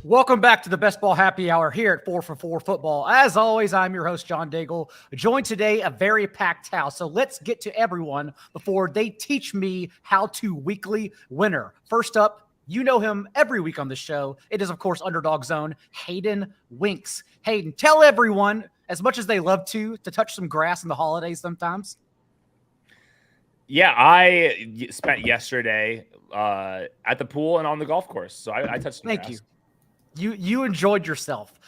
Welcome back to the Best Ball Happy Hour here at 4 for 4 Football. As always, I'm your host, John Daigle, joined today a very packed house. So let's get to everyone before they teach me how to weekly winner. First up, you know him every week on the show. It is, of course, Underdog Zone, Hayden Winks. Hayden, tell everyone, as much as they love to touch some grass in the holidays sometimes. Yeah, I spent yesterday at the pool and on the golf course. So I touched some grass. Thank you. You enjoyed yourself.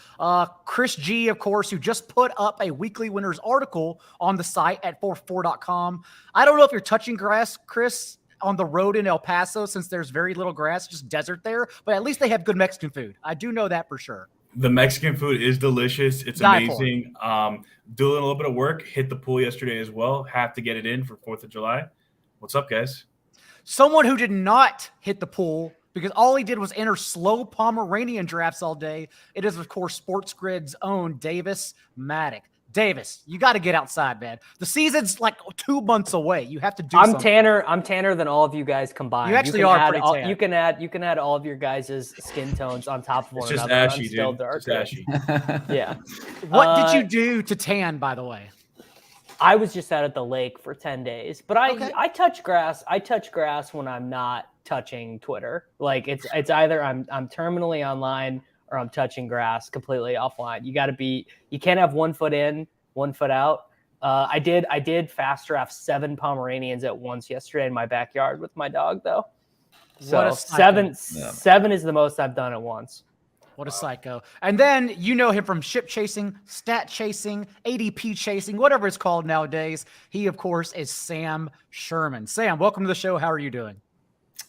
Chris G, of course, who just put up a weekly winners article on the site at 4for4.com. I don't know if you're touching grass, Chris, on the road in El Paso, since there's very little grass, just desert there. But at least they have good Mexican food. I do know that for sure. The Mexican food is delicious. It's amazing. Doing a little bit of work. Hit the pool yesterday as well. Have to get it in for 4th of July. What's up, guys? Someone who did not hit the pool because all he did was enter slow Pomeranian drafts all day. It is, of course, Sports Grid's own Davis Maddock. Davis, you got to get outside, man. The season's like 2 months away. You have to do something. I'm tanner than all of you guys combined. You actually are pretty tan. You can add all of your guys' skin tones on top of one another. It's just ashy, dude. It's ashy. Yeah. What did you do to tan, by the way? I was just out at the lake for 10 days, but I touch grass. I touch grass when I'm not touching Twitter. Like it's either I'm terminally online or I'm touching grass completely offline. You can't have 1 foot in, 1 foot out. I did fast draft 7 Pomeranians at once yesterday in my backyard with my dog though. So seven is the most I've done at once. What a psycho. And then you know him from ship chasing, stat chasing, ADP chasing, whatever it's called nowadays. He, of course, is Sam Sherman. Sam, welcome to the show. How are you doing?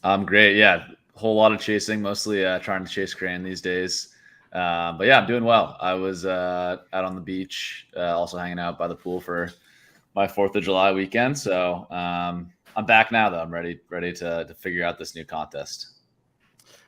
I'm great. Yeah, a whole lot of chasing, mostly trying to chase crane these days. But yeah, I'm doing well. I was out on the beach, also hanging out by the pool for my 4th of July weekend. So I'm back now, though. I'm ready to figure out this new contest.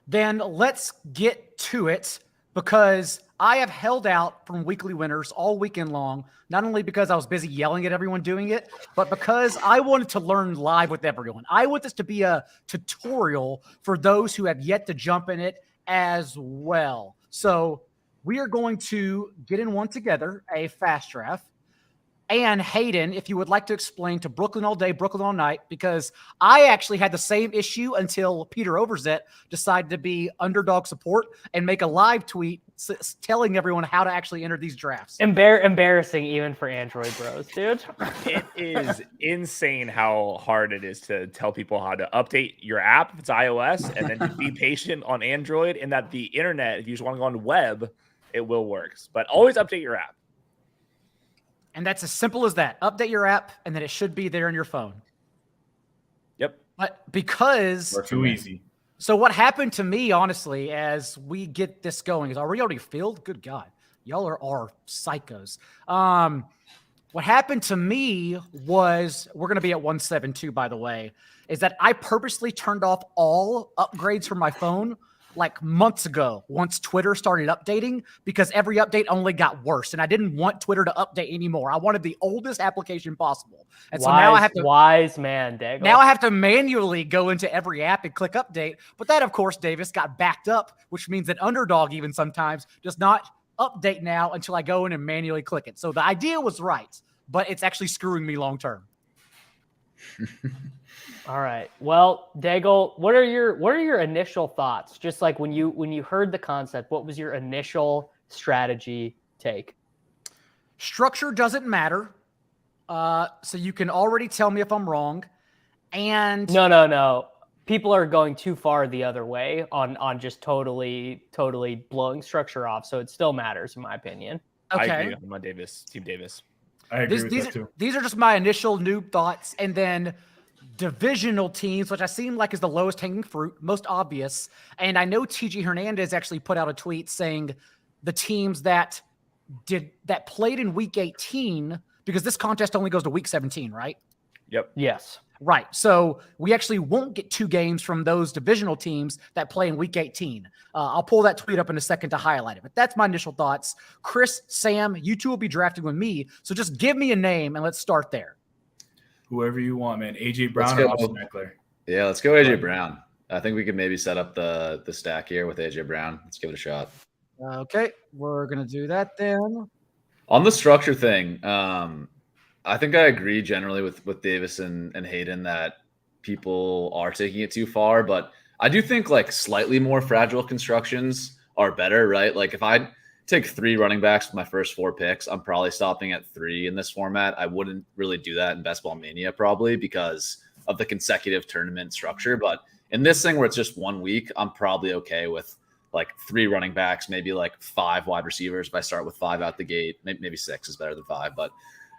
Then let's get to it, because I have held out from weekly winners all weekend long, not only because I was busy yelling at everyone doing it, but because I wanted to learn live with everyone. I want this to be a tutorial for those who have yet to jump in it as well. So we are going to get in one together, a fast draft. And Hayden, if you would like to explain to Brooklyn all day, Brooklyn all night, because I actually had the same issue until Peter Overzet decided to be underdog support and make a live tweet telling everyone how to actually enter these drafts. Embarrassing even for Android bros, dude. It is insane how hard it is to tell people how to update your app if it's iOS, and then to be patient on Android, and that the internet, if you just want to go on the web, it will work. But always update your app. And that's as simple as that. Update your app, and then it should be there on your phone. Yep. But because We're too easy. So what happened to me, honestly, as we get this going, is are we already filled? Good God. Y'all are psychos. What happened to me was, we're going to be at 172, by the way, is that I purposely turned off all upgrades from my phone like months ago once Twitter started updating, because every update only got worse, and I didn't want Twitter to update anymore. I wanted the oldest application possible. And so now I have to wise man, Daigle. Now I have to manually go into every app and click update. But that, of course, Davis, got backed up, which means that Underdog even sometimes does not update now until I go in and manually click it. So the idea was right, but it's actually screwing me long term. All right. Well, Daigle, what are your initial thoughts? Just like when you heard the concept, what was your initial strategy take? Structure doesn't matter. So you can already tell me if I'm wrong. And no. People are going too far the other way on just totally blowing structure off. So it still matters, in my opinion. Okay. I agree with my Team Davis. I agree with that too. These are just my initial noob thoughts. And then divisional teams, which I seem like is the lowest hanging fruit, most obvious. And I know TG Hernandez actually put out a tweet saying the teams that played in week 18, because this contest only goes to week 17, right? Yep. Yes. Right. So we actually won't get 2 games from those divisional teams that play in week 18. I'll pull that tweet up in a second to highlight it. But that's my initial thoughts. Chris, Sam, you two will be drafting with me. So just give me a name and let's start there. Whoever you want, man. AJ Brown or Austin Eckler? Yeah, let's go AJ Brown. I think we could maybe set up the stack here with AJ Brown. Let's give it a shot. Okay, we're gonna do that then. On the structure thing, I think I agree generally with Davis and Hayden that people are taking it too far, but I do think like slightly more fragile constructions are better, right? Like if I take 3 running backs with my first 4 picks, I'm probably stopping at 3 in this format. I wouldn't really do that in Best Ball Mania probably because of the consecutive tournament structure. But in this thing where it's just 1 week, I'm probably okay with like 3 running backs, maybe like 5 wide receivers. If I start with 5 out the gate, maybe 6 is better than 5. But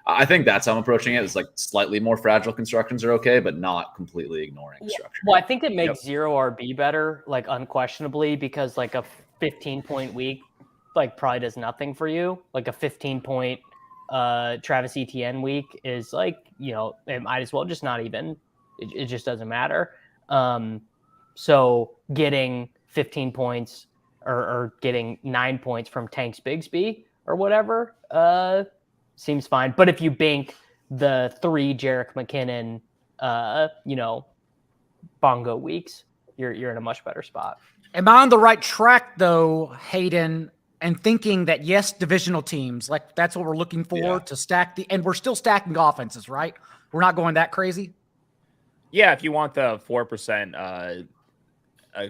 I think that's how I'm approaching it. It's like slightly more fragile constructions are okay, but not completely ignoring structure. Well, I think it makes 0 RB better, like unquestionably, because like a 15-point week like probably does nothing for you. Like a 15-point Travis Etienne week is like, it might as well just not even. It just doesn't matter. So getting 15 points or getting 9 points from Tanks Bigsby or whatever seems fine. But if you bank the 3 Jerick McKinnon, bongo weeks, you're in a much better spot. Am I on the right track though, Hayden, and thinking that yes, divisional teams, like that's what we're looking for to stack and we're still stacking offenses, right? We're not going that crazy. Yeah, if you want the 4%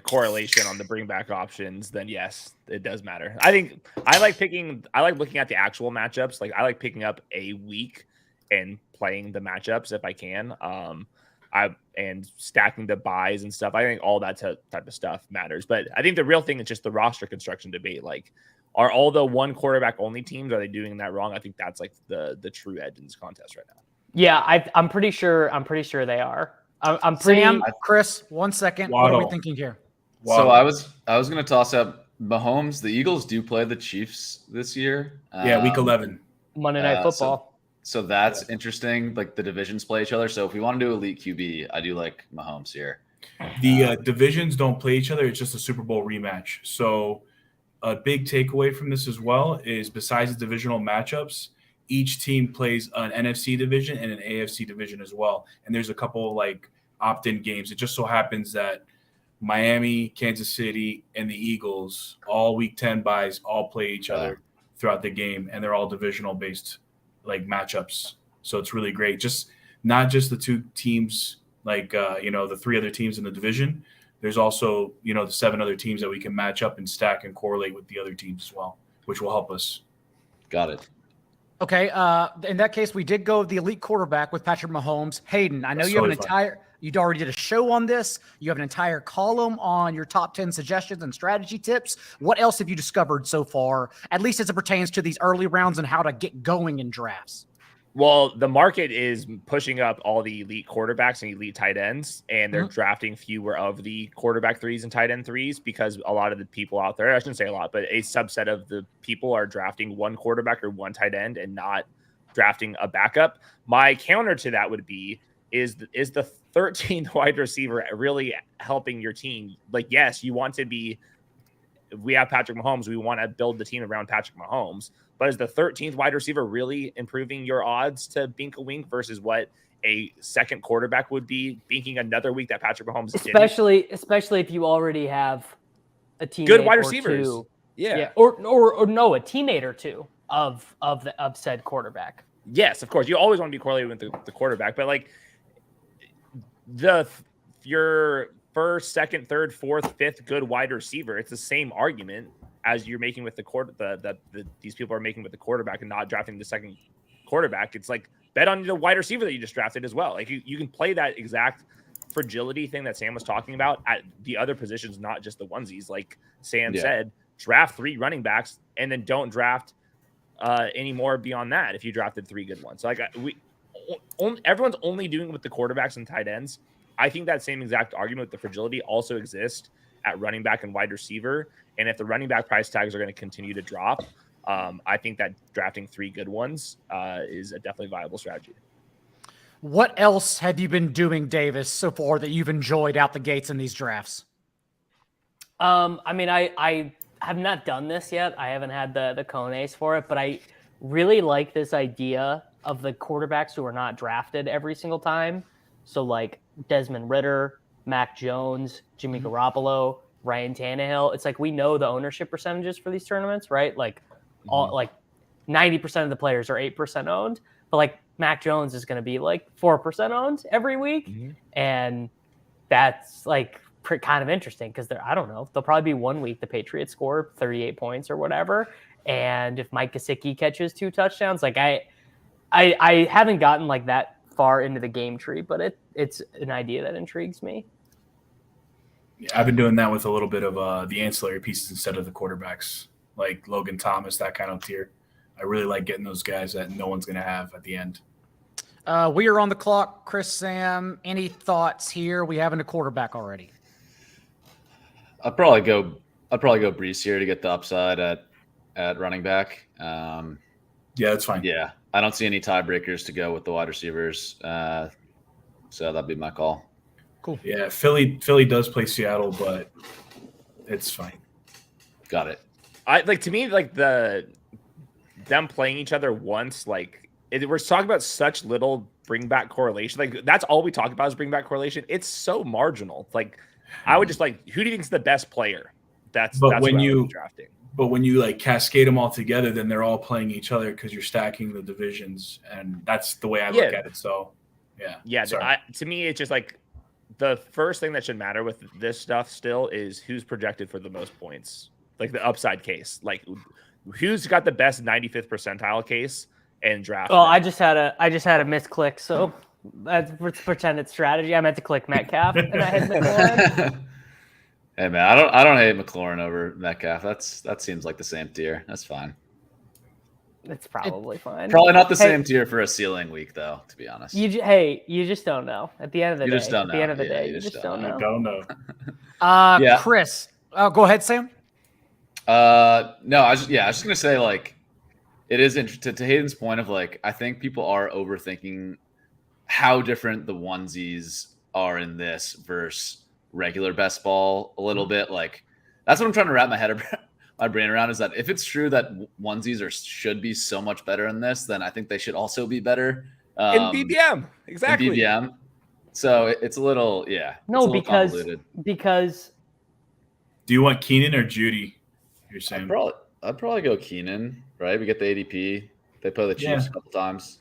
correlation on the bring back options, then yes, it does matter. I like looking at the actual matchups. Like I like picking up a week and playing the matchups if I can. And stacking the buys and stuff. I think all that type of stuff matters. But I think the real thing is just the roster construction debate. Like, are all the 1 quarterback only teams, are they doing that wrong? I think that's like the true edge in this contest right now. Yeah, I'm pretty sure they are. I'm pretty. Sam, Chris, 1 second. Waddle. What are we thinking here? So I was going to toss up Mahomes. The Eagles do play the Chiefs this year. Week 11. Monday Night Football. So that's interesting. Like the divisions play each other. So if we want to do elite QB, I do like Mahomes here. The divisions don't play each other. It's just a Super Bowl rematch. So a big takeaway from this as well is besides the divisional matchups, each team plays an NFC division and an AFC division as well. And there's a couple like opt-in games. It just so happens that Miami, Kansas City, and the Eagles, all Week 10 buys, all play each other throughout the game, and they're all divisional based like matchups. So it's really great. Just not just the 2 teams, like the 3 other teams in the division. There's also the 7 other teams that we can match up and stack and correlate with the other teams as well, which will help us. Got it. Okay. In that case, we did go with the elite quarterback with Patrick Mahomes. Hayden, I know you have you already did a show on this. You have an entire column on your top 10 suggestions and strategy tips. What else have you discovered so far, at least as it pertains to these early rounds and how to get going in drafts? Well, the market is pushing up all the elite quarterbacks and elite tight ends, and they're drafting fewer of the quarterback 3s and tight end 3s because a lot of the people out there, I shouldn't say a lot, but a subset of the people are drafting 1 quarterback or 1 tight end and not drafting a backup. My counter to that would be, is the 13th wide receiver really helping your team? Like, yes, you want to be, we have Patrick Mahomes, we want to build the team around Patrick Mahomes, but is the 13th wide receiver really improving your odds to bink a wink versus what a second quarterback would be binking another week that Patrick Mahomes especially if you already have a teammate good wide receivers. 2. Yeah. Or no, a teammate or 2 of said quarterback. Yes, of course. You always want to be correlated with the quarterback, but like your first, second, third, fourth, fifth good wide receiver, it's the same argument as you're making with these people are making with the quarterback and not drafting the second quarterback. It's like bet on the wide receiver that you just drafted as well. Like you can play that exact fragility thing that Sam was talking about at the other positions, not just the onesies. Like Sam said, draft 3 running backs and then don't draft any more beyond that if you drafted 3 good ones. So like everyone's only doing it with the quarterbacks and tight ends. I think that same exact argument with the fragility also exists at running back and wide receiver. And if the running back price tags are going to continue to drop, I think that drafting 3 good ones is a definitely viable strategy. What else have you been doing, Davis, so far that you've enjoyed out the gates in these drafts? I mean, I have not done this yet. I haven't had the cojones for it, but I really like this idea of the quarterbacks who are not drafted every single time. So like Desmond Ridder, Mac Jones, Jimmy Garoppolo, Ryan Tannehill. It's like we know the ownership percentages for these tournaments, right? Like all like 90% of the players are 8% owned, but like Mac Jones is going to be like 4% owned every week, and that's like kind of interesting because I don't know, there'll probably be 1 week the Patriots score 38 points or whatever, and if Mike Gesicki catches 2 touchdowns, like I haven't gotten like that far into the game tree, but it's an idea that intrigues me. Yeah, I've been doing that with a little bit of the ancillary pieces instead of the quarterbacks, like Logan Thomas, that kind of tier. I really like getting those guys that no one's going to have at the end. We are on the clock, Chris, Sam. Any thoughts here? We haven't a quarterback already. I'd probably go Brees here to get the upside at running back. Yeah, that's fine. Yeah, I don't see any tiebreakers to go with the wide receivers, so that'd be my call. Cool. Yeah, Philly does play Seattle, but it's fine. Got it. To me, like them playing each other once, like we're talking about such little bring back correlation. Like that's all we talk about is bring back correlation. It's so marginal. Like I would just like, who do you think is the best player? That's when you drafting. But when you like cascade them all together, then they're all playing each other because you're stacking the divisions, and that's the way I look at it. So yeah. To me, it's just like the first thing that should matter with this stuff still is who's projected for the most points, like the upside case, like who's got the best 95th percentile case and draft. Oh, I just had a misclick, so let's pretend it's strategy. I meant to click Metcalf and I hit McLaurin. Hey man, I don't hate McLaurin over Metcalf. That seems like the same tier. That's fine. It's probably fine. Probably not the same tier for a ceiling week though, to be honest. You just don't know. At the end of the day, just don't know. At the end of the Yeah, day, you you just just don't know. Don't know. Yeah. Chris, go ahead, Sam. No, I was just gonna say, like, it is interesting to Hayden's point of like, I think people are overthinking how different the onesies are in this versus regular best ball a little bit. Like, that's what I'm trying to wrap my brain around, is that if it's true that onesies should be so much better in this, then I think they should also be better in BBM. Exactly. In BBM. So it's a little, No, convoluted. because Do you want Keenan or Judy? You're saying I'd probably go Keenan, right? We get the ADP. They play the Chiefs a couple times.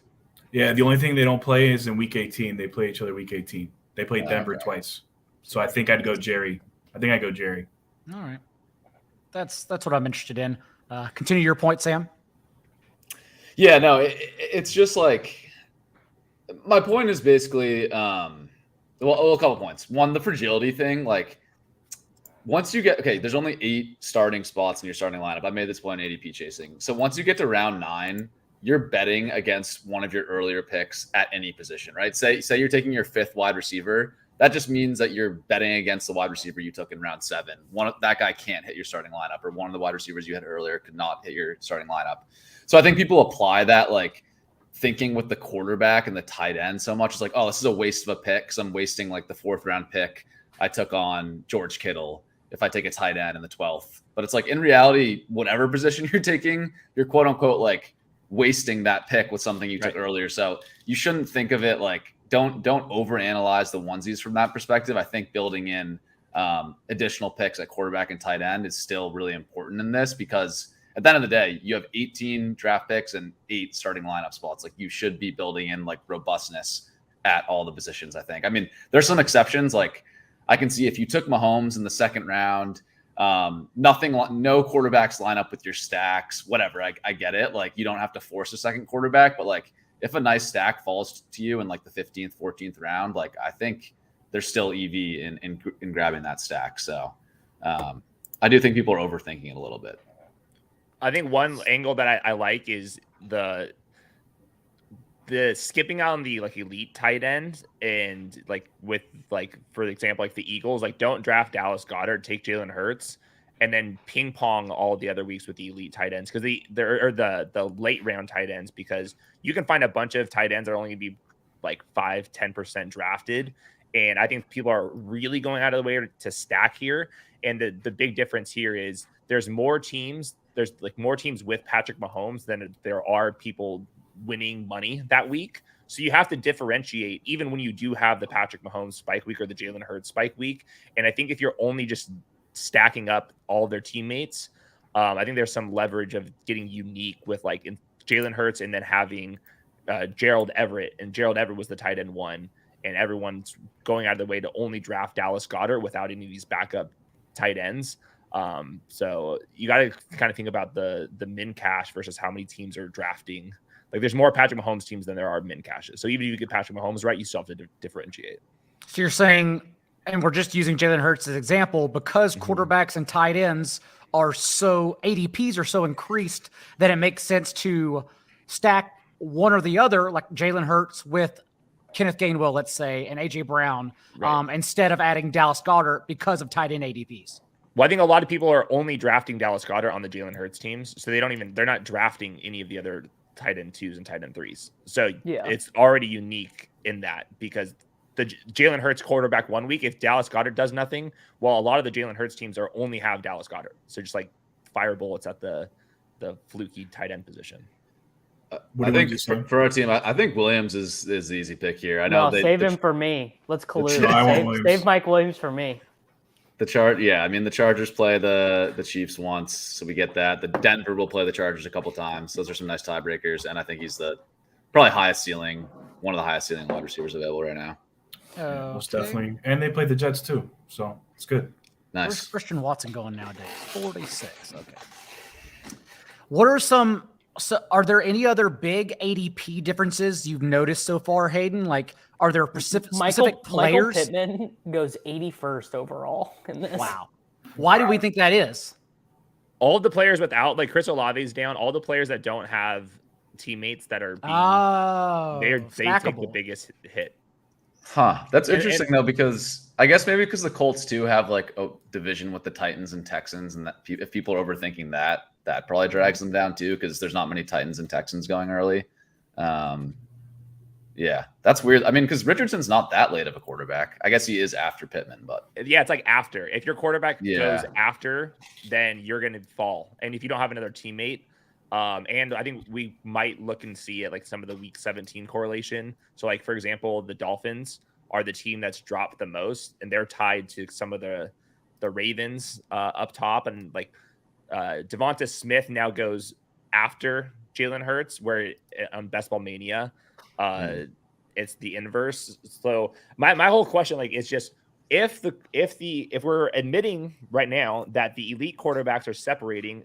Yeah, the only thing they don't play is in week 18. They play each other week 18. They played Denver twice. So I think I'd go Jerry. All right. That's what I'm interested in. Continue your point, Sam. Yeah, no, it's just like, my point is basically, a couple points. One, the fragility thing, like, once you get, there's only 8 starting spots in your starting lineup. I made this point in ADP chasing. So once you get to round 9, you're betting against one of your earlier picks at any position, right? Say you're taking your 5th wide receiver. That just means that you're betting against the wide receiver you took in round 7. That guy can't hit your starting lineup, or one of the wide receivers you had earlier could not hit your starting lineup. So I think people apply that, like, thinking with the quarterback and the tight end so much. It's like, oh, this is a waste of a pick because I'm wasting like the 4th round pick I took on George Kittle if I take a tight end in the 12th. But it's like, in reality, whatever position you're taking, you're quote unquote like wasting that pick with something you took earlier. So you shouldn't think of it like, don't overanalyze the onesies from that perspective. I think building in additional picks at quarterback and tight end is still really important in this, because at the end of the day, you have 18 draft picks and 8 starting lineup spots. Like, you should be building in like robustness at all the positions, I think. I mean, there's some exceptions. Like, I can see if you took Mahomes in the 2nd round, no quarterbacks line up with your stacks, whatever. I get it. Like, you don't have to force a second quarterback, but like, if a nice stack falls to you in like the 15th, 14th round, like, I think there's still EV in grabbing that stack. So I do think people are overthinking it a little bit. I think one angle that I like is the skipping on the like elite tight end, and like with like, for example, like the Eagles, like, don't draft Dallas Goedert, take Jalen Hurts, and then ping pong all the other weeks with the elite tight ends, because the late round tight ends, because you can find a bunch of tight ends that are only going to be like 5-10% drafted. And I think people are really going out of the way to stack here. And the big difference here is there's more teams with Patrick Mahomes than there are people winning money that week. So you have to differentiate even when you do have the Patrick Mahomes spike week or the Jalen Hurts spike week. And I think if you're only just stacking up all their teammates, I think there's some leverage of getting unique with like in Jalen Hurts and then having Gerald Everett. And Gerald Everett was the tight end 1. And everyone's going out of the way to only draft Dallas Goedert without any of these backup tight ends. So you got to kind of think about the min cash versus how many teams are drafting. Like there's more Patrick Mahomes teams than there are min caches. So even if you get Patrick Mahomes right, you still have to differentiate. So you're saying, and we're just using Jalen Hurts as an example, because quarterbacks and tight ends are so ADPs are so increased that it makes sense to stack one or the other, like Jalen Hurts with Kenneth Gainwell, let's say, and AJ Brown, instead of adding Dallas Goedert because of tight end ADPs. Well, I think a lot of people are only drafting Dallas Goedert on the Jalen Hurts teams, so they're not drafting any of the other tight end 2s and tight end 3s. So it's already unique in that, because the Jalen Hurts quarterback 1 week, if Dallas Goedert does nothing, well, a lot of the Jalen Hurts teams are only have Dallas Goedert. So just like fire bullets at the fluky tight end position. I think for our team, I think Williams is the easy pick here. I know save him for me. Let's collude. Save Mike Williams for me. The Chargers play the Chiefs once, so we get that. The Denver will play the Chargers a couple times. Those are some nice tiebreakers, and I think he's probably one of the highest ceiling wide receivers available right now. Most definitely. And they play the Jets too, so it's good. Nice. Where's Christian Watson going nowadays? 46. Okay. What are some? So are there any other big ADP differences you've noticed so far, Hayden? Like, are there specific players? Michael Pittman goes 81st overall in this. Wow. Why do we think that is? All of the players without, like Chris Olave's down, all the players that don't have teammates that are being, they take the biggest hit. Huh. That's interesting though, because I guess maybe because the Colts too have like a division with the Titans and Texans, and that if people are overthinking that probably drags them down too, because there's not many Titans and Texans going early. Yeah, that's weird. I mean, because Richardson's not that late of a quarterback. I guess he is after Pittman, but yeah, it's like after. If your quarterback goes after, then you're going to fall. And if you don't have another teammate, and I think we might look and see it like some of the week 17 correlation. So like, for example, the Dolphins are the team that's dropped the most, and they're tied to some of the Ravens up top. And like Devonta Smith now goes after Jalen Hurts, where on Best Ball Mania, it's the inverse. So my whole question like is just if we're admitting right now that the elite quarterbacks are separating,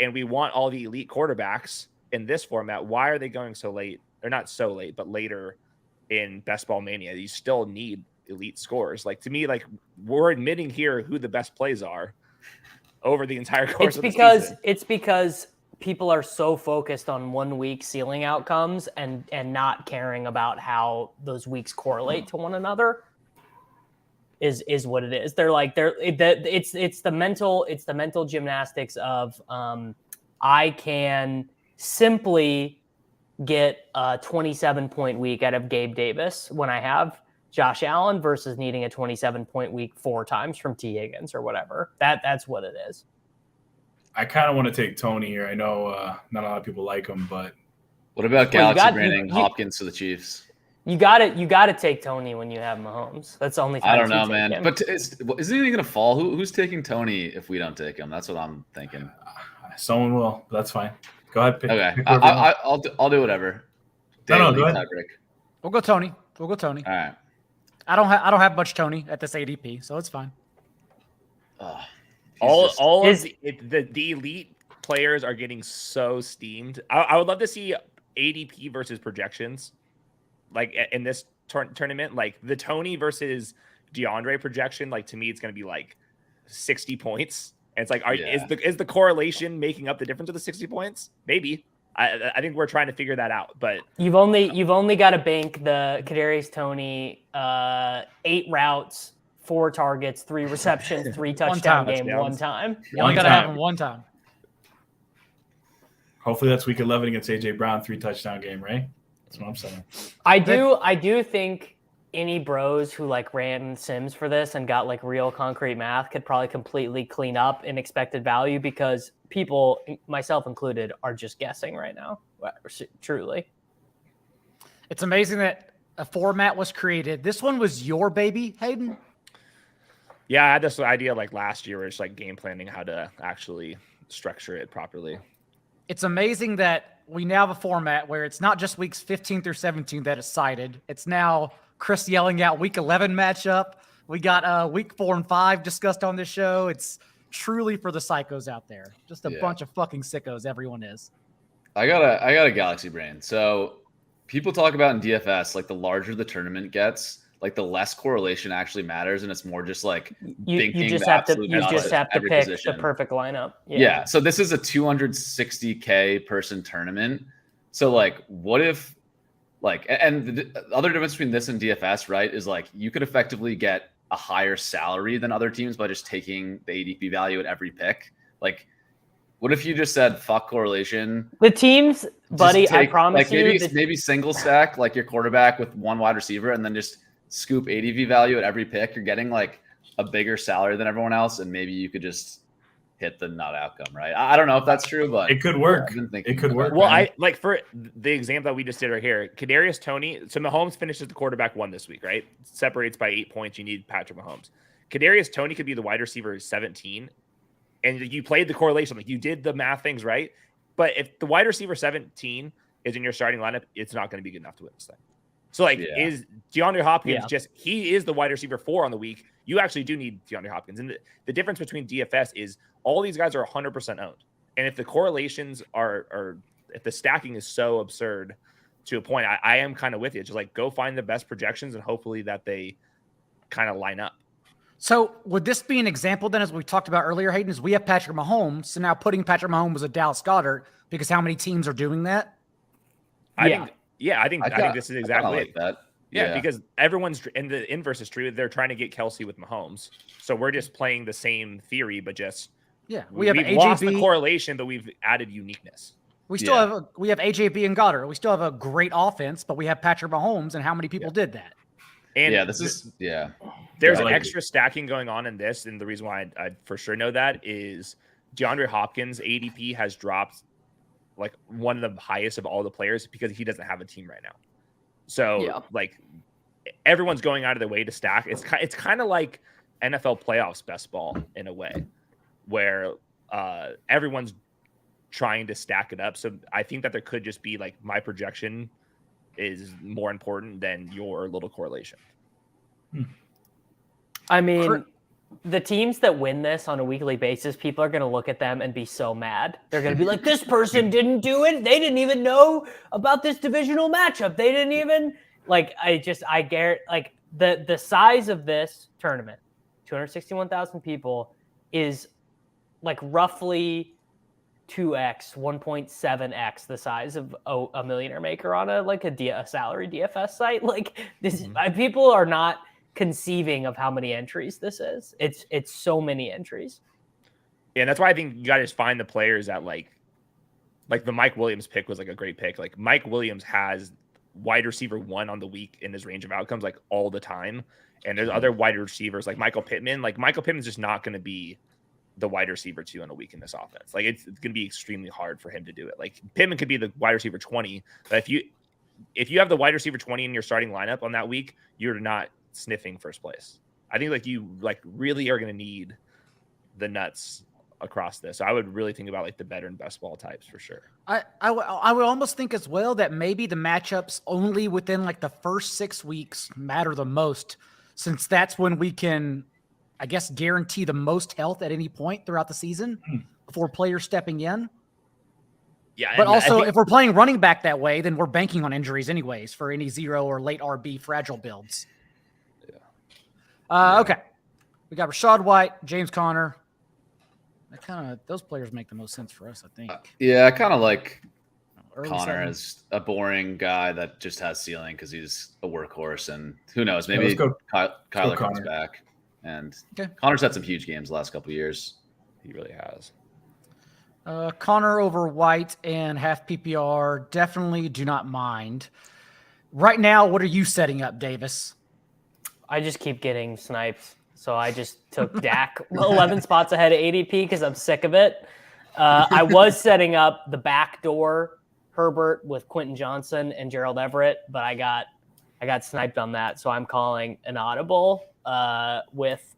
and we want all the elite quarterbacks in this format, why are they going so late? They're not so late, but later in Best Ball Mania. You still need elite scores. Like, to me, like, we're admitting here who the best plays are over the entire course of the season. It's because people are so focused on 1 week ceiling outcomes and not caring about how those weeks correlate to one another. Is what it is. It's the mental gymnastics of I can simply get a 27-point week out of Gabe Davis when I have Josh Allen versus needing a 27-point week 4 times from T. Higgins or whatever. That's what it is. I kind of want to take Tony here. I know not a lot of people like him, but what about Galaxy branding Hopkins to the Chiefs? You got to take Tony when you have Mahomes. That's the only time. I don't know, man. Him. But isn't he going to fall? Who's taking Tony if we don't take him? That's what I'm thinking. Someone will. That's fine. Go ahead. Okay, I'll do whatever. No, go ahead. We'll go Tony. All right. I don't have much Tony at this ADP, so it's fine. All of the elite players are getting so steamed. I would love to see ADP versus projections, like in this tournament. Like the Tony versus DeAndre projection, like to me, it's going to be like 60 points. And it's like, is the correlation making up the difference of the 60 points? Maybe. I think we're trying to figure that out. But you've only got to bank the Kadarius Toney 8 routes, 4 targets, 3 receptions, 3 touchdown game one time. You only got to have him one time. Hopefully that's week 11 against AJ Brown, 3 touchdown game, right? That's what I'm saying. I do think any bros who like ran Sims for this and got like real concrete math could probably completely clean up in expected value, because people, myself included, are just guessing right now. Truly. It's amazing that a format was created. This one was your baby, Hayden? Yeah, I had this idea like last year where it's like game planning how to actually structure it properly. It's amazing that we now have a format where it's not just weeks 15 through 17 that is cited. It's now Chris yelling out week 11 matchup. We got week 4 and 5 discussed on this show. It's truly for the psychos out there. Just a bunch of fucking sickos everyone is. I got a galaxy brain. So people talk about in DFS, like the larger the tournament gets, like the less correlation actually matters, and it's more just like you just have to pick the perfect lineup. Yeah. So this is a 260K person tournament. So like, what if and the other difference between this and DFS, right, is like you could effectively get a higher salary than other teams by just taking the ADP value at every pick. Like, what if you just said fuck correlation? The teams, buddy, I promise you, maybe single stack like your quarterback with one wide receiver, and then just scoop ADV value at every pick. You're getting like a bigger salary than everyone else, and maybe you could just hit the nut outcome, right? I don't know if that's true, but it could work. It could work. Well, man. I like for the example that we just did right here, Kadarius Toney. So Mahomes finishes the quarterback 1 this week, right? Separates by 8 points. You need Patrick Mahomes. Kadarius Toney could be the wide receiver 17, and you played the correlation, like you did the math things right. But if the wide receiver 17 is in your starting lineup, it's not going to be good enough to win this thing. So, is DeAndre Hopkins he is the wide receiver 4 on the week. You actually do need DeAndre Hopkins. And the difference between DFS is all these guys are 100% owned. And if the correlations are if the stacking is so absurd to a point, I am kind of with you. Just like go find the best projections and hopefully that they kind of line up. So would this be an example then, as we talked about earlier, Hayden, is we have Patrick Mahomes. So now putting Patrick Mahomes with Dallas Goedert, because how many teams are doing that? I think this is exactly like that. Yeah, because everyone's in the inverse is true. They're trying to get Kelsey with Mahomes. So we're just playing the same theory, but just we've lost the correlation, but we've added uniqueness. We still have AJB and Goddard. We still have a great offense, but we have Patrick Mahomes, and how many people did that? And there's an extra stacking going on in this, and the reason why I for sure know that is DeAndre Hopkins' ADP has dropped like one of the highest of all the players because he doesn't have a team right now. So like everyone's going out of their way to stack. It's kind of like NFL playoffs best ball in a way, where everyone's trying to stack it up. So I think that there could just be like my projection is more important than your little correlation. I mean, the teams that win this on a weekly basis, people are going to look at them and be so mad. They're going to be like, this person didn't do it. They didn't even know about this divisional matchup. They didn't even I guarantee like the size of this tournament, 261,000 people, is like roughly 2x, 1.7x the size of a Millionaire Maker on a salary DFS site. Like this, people are not conceiving of how many entries this is. It's so many entries. Yeah, and that's why I think you got to just find the players that like the Mike Williams pick was like a great pick. Like Mike Williams has wide receiver 1 on the week in his range of outcomes like all the time. And there's other wide receivers like Michael Pittman. Like Michael Pittman's just not going to be the wide receiver 2 on a week in this offense. Like it's going to be extremely hard for him to do it. Like Pittman could be the wide receiver 20, but if you have the wide receiver 20 in your starting lineup on that week, you're not sniffing first place. I think like you like really are going to need the nuts across this. So I would really think about like the better and best ball types for sure. I would almost think as well that maybe the matchups only within like the first 6 weeks matter the most, since that's when we can, I guess, guarantee the most health at any point throughout the season before players stepping in. Yeah, but also if we're playing running back that way, then we're banking on injuries anyways for any 0 or late RB fragile builds. Okay. We got Rashad White, James Conner. Those players make the most sense for us, I think. I kind of like Conner as a boring guy that just has ceiling because he's a workhorse, and who knows, maybe Kyler comes back. And Connor's had some huge games the last couple of years. He really has. Conner over White and half PPR, definitely do not mind. Right now, what are you setting up, Davis? I just keep getting snipes. So I just took Dak 11 spots ahead of ADP because I'm sick of it. I was setting up the backdoor Herbert with Quentin Johnson and Gerald Everett, but I got sniped on that. So I'm calling an audible with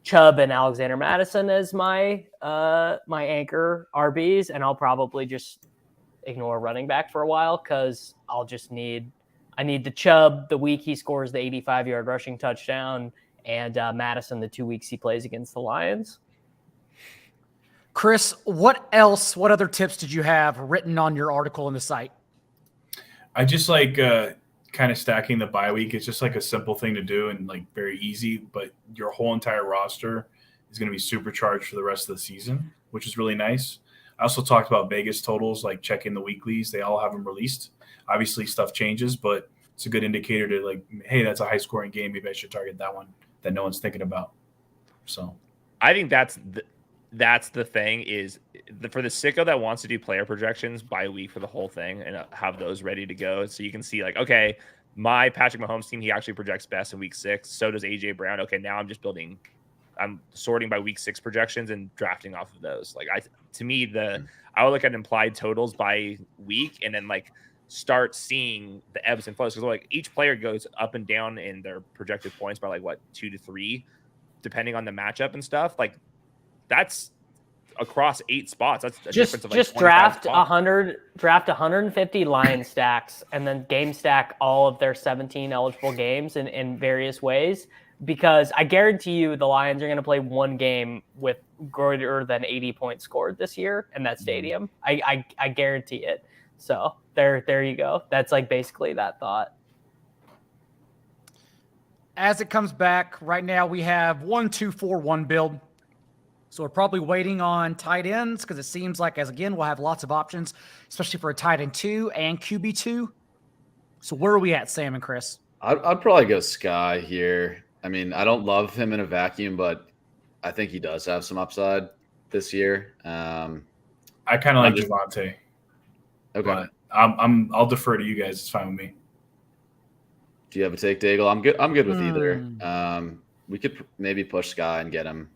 Chubb and Alexander Madison as my my anchor RBs, and I'll probably just ignore running back for a while because I need the Chubb the week he scores the 85-yard rushing touchdown, and Madison the 2 weeks he plays against the Lions. Chris, what other tips did you have written on your article in the site? I just like kind of stacking the bye week. It's just like a simple thing to do and like very easy, but your whole entire roster is going to be supercharged for the rest of the season, which is really nice. I also talked about Vegas totals, like checking the weeklies. They all have them released. Obviously stuff changes, but it's a good indicator to like, hey, that's a high scoring game. Maybe I should target that one that no one's thinking about. So I think that's the thing is for the sicko that wants to do player projections by week for the whole thing and have those ready to go. So you can see like, okay, my Patrick Mahomes team, he actually projects best in week 6. So does AJ Brown. Okay. Now I'm sorting by week 6 projections and drafting off of those. Like I would look at implied totals by week and then like start seeing the ebbs and flows. Cause like each player goes up and down in their projected points by like 2 to 3, depending on the matchup and stuff. Like, that's across 8 spots. That's a difference of like just draft 150 line stacks and then game stack all of their 17 eligible games in various ways, because I guarantee you the Lions are going to play one game with greater than 80 points scored this year in that stadium. I guarantee it. So there you go. That's like basically that thought. As it comes back right now, we have 1-2-4-1 build. So we're probably waiting on tight ends because it seems like, as again, we'll have lots of options, especially for a tight end 2 and QB2. So where are we at, Sam and Chris? I'd probably go Sky here. I mean, I don't love him in a vacuum, but I think he does have some upside this year. I kind of like Javonte. Okay. I'll defer to you guys. It's fine with me. Do you have a take, Daigle? I'm good with either. We could maybe push Sky and get him.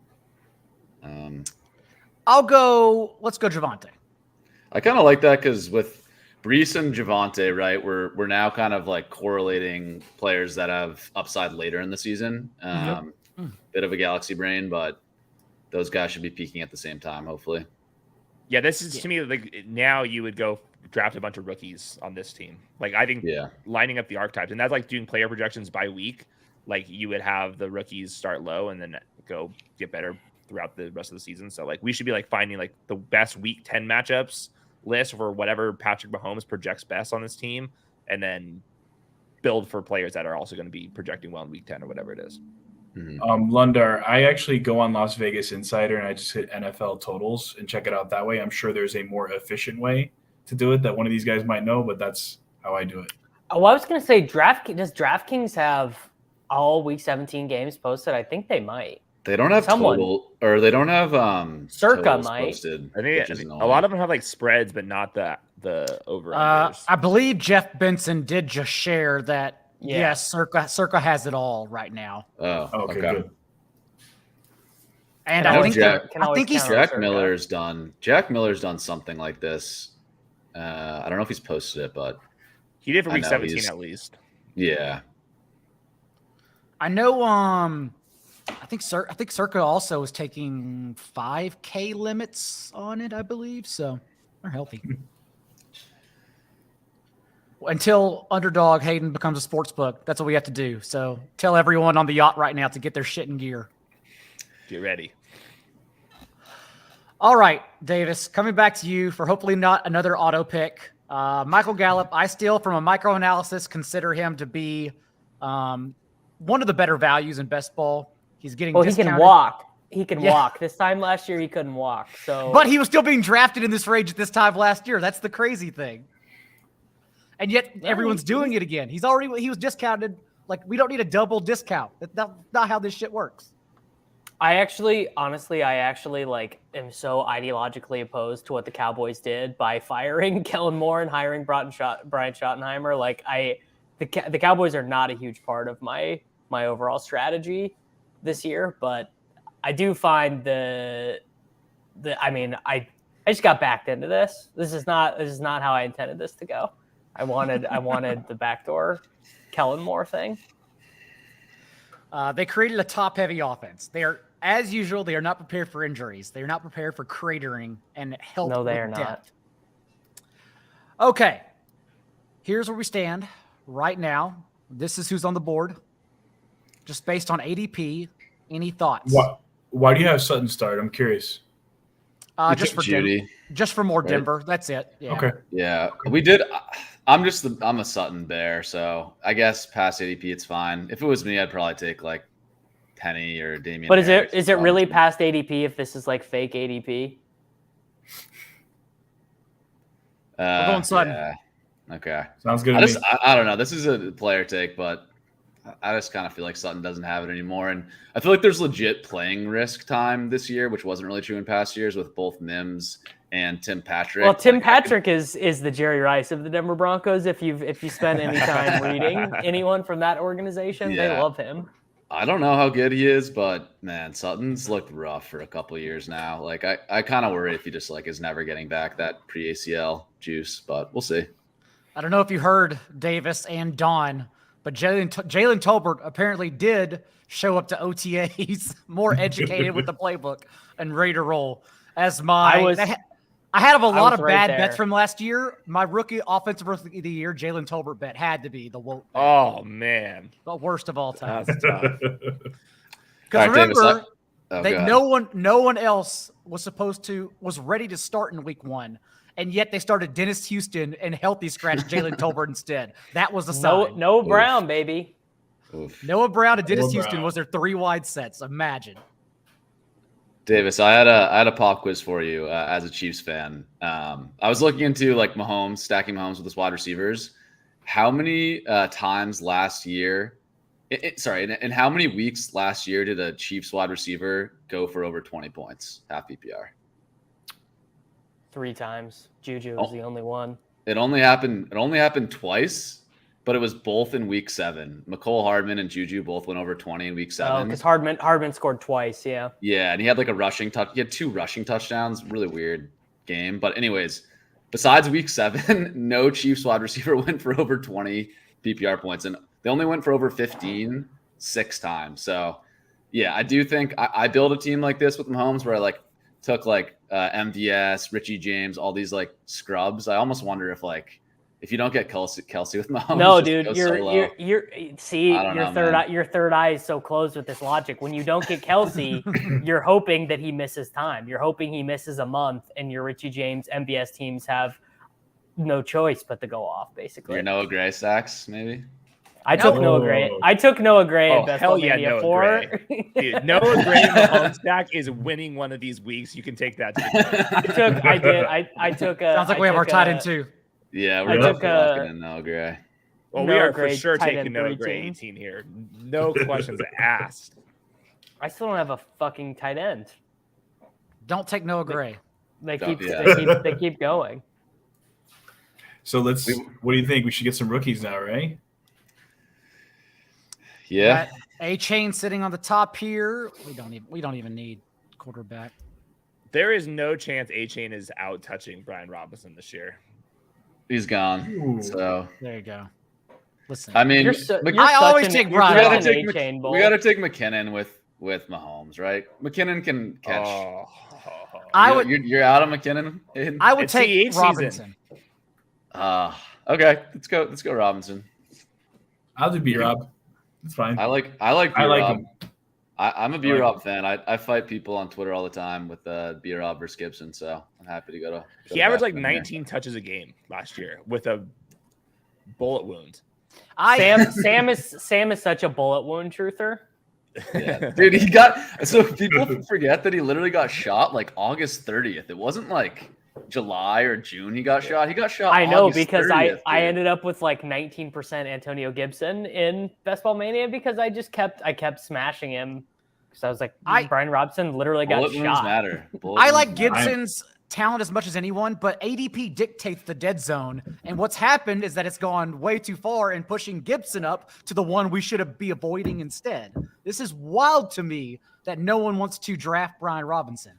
Let's go Javonte. I kind of like that because with Brees and Javonte, right, we're now kind of like correlating players that have upside later in the season. Bit of a galaxy brain, but those guys should be peaking at the same time, hopefully. Yeah, this is to me like now you would go draft a bunch of rookies on this team. Like I think lining up the archetypes, and that's like doing player projections by week. Like you would have the rookies start low and then go get better throughout the rest of the season. So like we should be like finding like the best week 10 matchups list for whatever Patrick Mahomes projects best on this team, and then build for players that are also going to be projecting well in week 10 or whatever it is. Lundar, I actually go on Las Vegas Insider and I just hit NFL totals and check it out that way. I'm sure there's a more efficient way to do it that one of these guys might know, but that's how I do it. Oh, I was going to say, does DraftKings have all week 17 games posted? I think they might. They don't have total, or they don't have Circa might. Posted, I think a lot of them have like spreads, but not the over. I believe Jeff Benson did just share that. Yes, Circa has it all right now. Oh, okay. Good. And I think Jack Miller's done. Jack Miller's done something like this. I don't know if he's posted it, but he did for week 17 at least. Yeah. I know. I think Circa also is taking 5K limits on it, I believe. So they're healthy. Until Underdog Hayden becomes a sports book, that's what we have to do. So tell everyone on the yacht right now to get their shit in gear. Get ready. All right, Davis, coming back to you for hopefully not another auto pick. Michael Gallup, I still, from a micro-analysis, consider him to be one of the better values in best ball. He's getting discounted. He can walk. He can walk. This time last year, he couldn't walk. But he was still being drafted in this range at this time last year. That's the crazy thing. And yet everyone's doing it again. He was discounted. Like, we don't need a double discount. That's not how this shit works. I actually like am so ideologically opposed to what the Cowboys did by firing Kellen Moore and hiring Brian Schottenheimer. Like the Cowboys are not a huge part of my overall strategy this year, but I do find I I just got backed into this. This is not how I intended this to go. I wanted the backdoor Kellen Moore thing. They created a top-heavy offense. They are, as usual, they are not prepared for injuries. They are not prepared for cratering and help. No, they are depth. Not. Okay, here's where we stand right now. This is who's on the board, just based on ADP. Any thoughts? Why do you have Sutton start? I'm curious. Just for Judy. Just for more Right? Denver. That's it. Yeah. Okay. Yeah, we did. I'm a Sutton bear, so I guess past ADP it's fine. If it was me, I'd probably take like Penny or Damian. But Harris is it really past ADP if this is like fake ADP? We're going Sutton. Yeah. Okay. Sounds good to me. I don't know. This is a player take, but I just kind of feel like Sutton doesn't have it anymore. And I feel like there's legit playing risk time this year, which wasn't really true in past years with both Mims and Tim Patrick. Well, Tim Patrick is the Jerry Rice of the Denver Broncos. If you spend any time reading anyone from that organization, they love him. I don't know how good he is, but man, Sutton's looked rough for a couple of years now. Like I kind of worry if he just like is never getting back that pre-ACL juice, but we'll see. I don't know if you heard Davis and Don, but Jalen Tolbert apparently did show up to OTAs more educated with the playbook and ready to roll. As I had a lot of bad bets from last year. My rookie offensive rookie of the year, Jalen Tolbert bet had to be the Wolt. Oh man, the worst of all time. That's tough. Because remember, Davis, no one else was ready to start in week 1. And yet they started Dennis Houston and healthy scratch Jalen Tolbert instead. That was the sign. No Brown, baby. Oof. Noah Brown and Dennis Houston was their 3 wide sets. Imagine. Davis, I had a pop quiz for you as a Chiefs fan. I was looking into like Mahomes, stacking Mahomes with his wide receivers. How many times last year? In how many weeks last year did a Chiefs wide receiver go for over 20 points half PPR? 3 times. Juju was the only one. It only happened twice, but it was both in week 7. Mecole Hardman and Juju both went over 20 in week 7. Oh, because Hardman scored twice, yeah. Yeah, and he had like a rushing touch. He had 2 rushing touchdowns. Really weird game. But anyways, besides week 7, no Chiefs wide receiver went for over 20 PPR points. And they only went for over 15 6 times. So yeah, I do think I build a team like this with Mahomes where I like took like MVS, Richie James, all these like scrubs. I almost wonder if you don't get Kelsey with Mahomes. No, dude, your third eye is so closed with this logic. When you don't get Kelsey, you're hoping that he misses time. You're hoping he misses a month, and your Richie James MVS teams have no choice but to go off. Basically, your Noah Gray stacks maybe. I took Noah Gray. I took Noah Gray at Best Ball Mania Noah 4. Gray. Dude, Noah Gray in the Mahomes stack is winning one of these weeks. You can take that. I took. Sounds like we have our tight end too. Yeah, we're locking in Noah Gray. Well, we are for sure taking Noah Gray 18 here. No questions asked. I still don't have a fucking tight end. Don't take Noah Gray. They keep going. So what do you think? We should get some rookies now, right? Yeah. A-Chain sitting on the top here. We don't even need quarterback. There is no chance A-Chain is out touching Brian Robinson this year. He's gone. Ooh. So there you go. Listen, I mean, I always take Brian. We got to take McKinnon with Mahomes, right? McKinnon can catch. You're out on McKinnon. I would take Robinson. Okay, let's go Robinson. I'll do B-Rob. It's fine. I like B-Rob. him. I'm a B-Rob fan. I fight people on Twitter all the time with B-Rob versus Gibson, so I'm happy to go to. He averaged like 19 touches a game last year with a bullet wound. Sam is such a bullet wound truther. Yeah, dude, people forget that he literally got shot like August 30th. It wasn't like July or June he got shot. He got shot. I know August because 30th, I ended up with like 19% Antonio Gibson in Best Ball Mania because I kept smashing him because I was like Brian Robinson literally got shot. Matter. I like Gibson's talent as much as anyone, but ADP dictates the dead zone. And what's happened is that it's gone way too far and pushing Gibson up to the one we should be avoiding instead. This is wild to me that no one wants to draft Brian Robinson.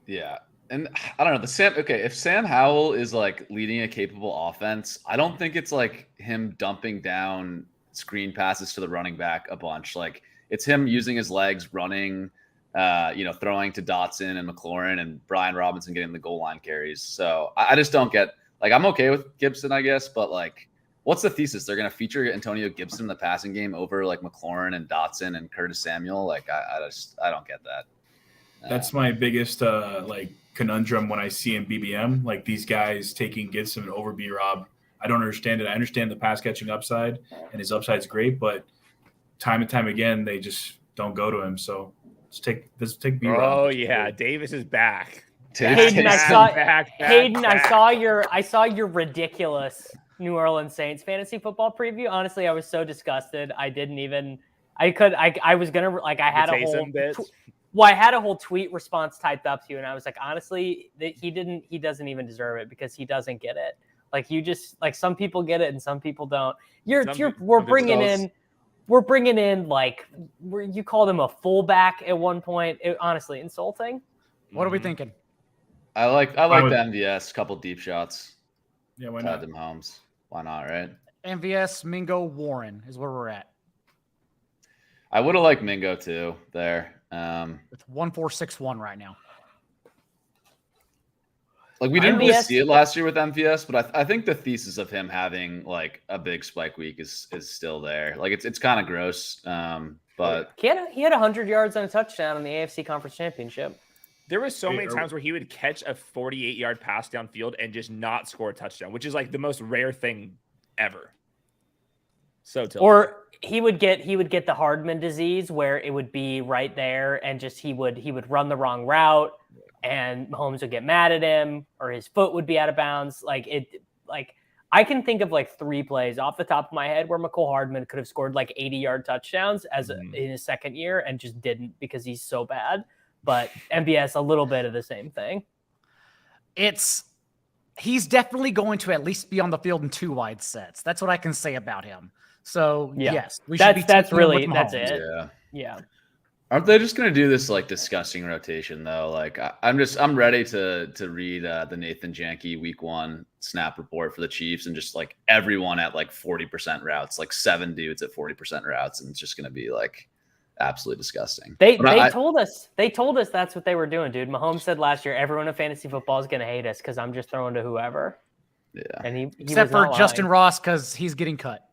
Yeah. And I don't know if Sam Howell is like leading a capable offense, I don't think it's like him dumping down screen passes to the running back a bunch. Like it's him using his legs, running, throwing to Dotson and McLaurin and Brian Robinson getting the goal line carries. So I just don't get, like, I'm okay with Gibson, I guess, but like, what's the thesis? They're going to feature Antonio Gibson in the passing game over like McLaurin and Dotson and Curtis Samuel. Like I don't get that. That's my biggest conundrum when I see in BBM, like these guys taking Gibson over B-Rob. I don't understand it. I understand the pass catching upside, and his upside's great, but time and time again, they just don't go to him. So let's take B-Rob. Oh yeah, Davis is back. Hayden, I saw your ridiculous New Orleans Saints fantasy football preview. Honestly, I was so disgusted. I didn't even. I was gonna like. I had a whole. Well, I had a whole tweet response typed up to you, and I was like, honestly, he doesn't even deserve it because he doesn't get it. Like you just like some people get it and some people don't. We're bringing in like you called him a fullback at one point. Honestly, insulting. What are we thinking? I like the MVS, couple deep shots. Yeah, why not? Mahomes. Why not, right? MVS, Mingo, Warren is where we're at. I would have liked Mingo too there. It's 1-4-6-1 right now. Like we didn't really see it last year with MVS, but I think the thesis of him having like a big spike week is still there. Like it's kind of gross. But he had 100 yards and a touchdown in the AFC Conference Championship. There were so many times where he would catch a 48-yard pass downfield and just not score a touchdown, which is like the most rare thing ever. So tilted. Or he would get the Hardman disease where it would be right there and just he would run the wrong route and Mahomes would get mad at him or his foot would be out of bounds. Like I can think of like 3 plays off the top of my head where McCole Hardman could have scored like 80-yard touchdowns in his second year and just didn't because he's so bad. But MVS, a little bit of the same thing. He's definitely going to at least be on the field in 2 wide sets. That's what I can say about him. So yes, we should that's it. Yeah. Aren't they just going to do this like disgusting rotation though? Like I'm ready to read the Nathan Janke week 1 snap report for the Chiefs and just like everyone at like 40% routes, like 7 dudes at 40% routes, and it's just going to be like absolutely disgusting. They told us that's what they were doing, dude. Mahomes said last year everyone in fantasy football is going to hate us because I'm just throwing to whoever. Yeah, and he except for Justin Ross because he's getting cut.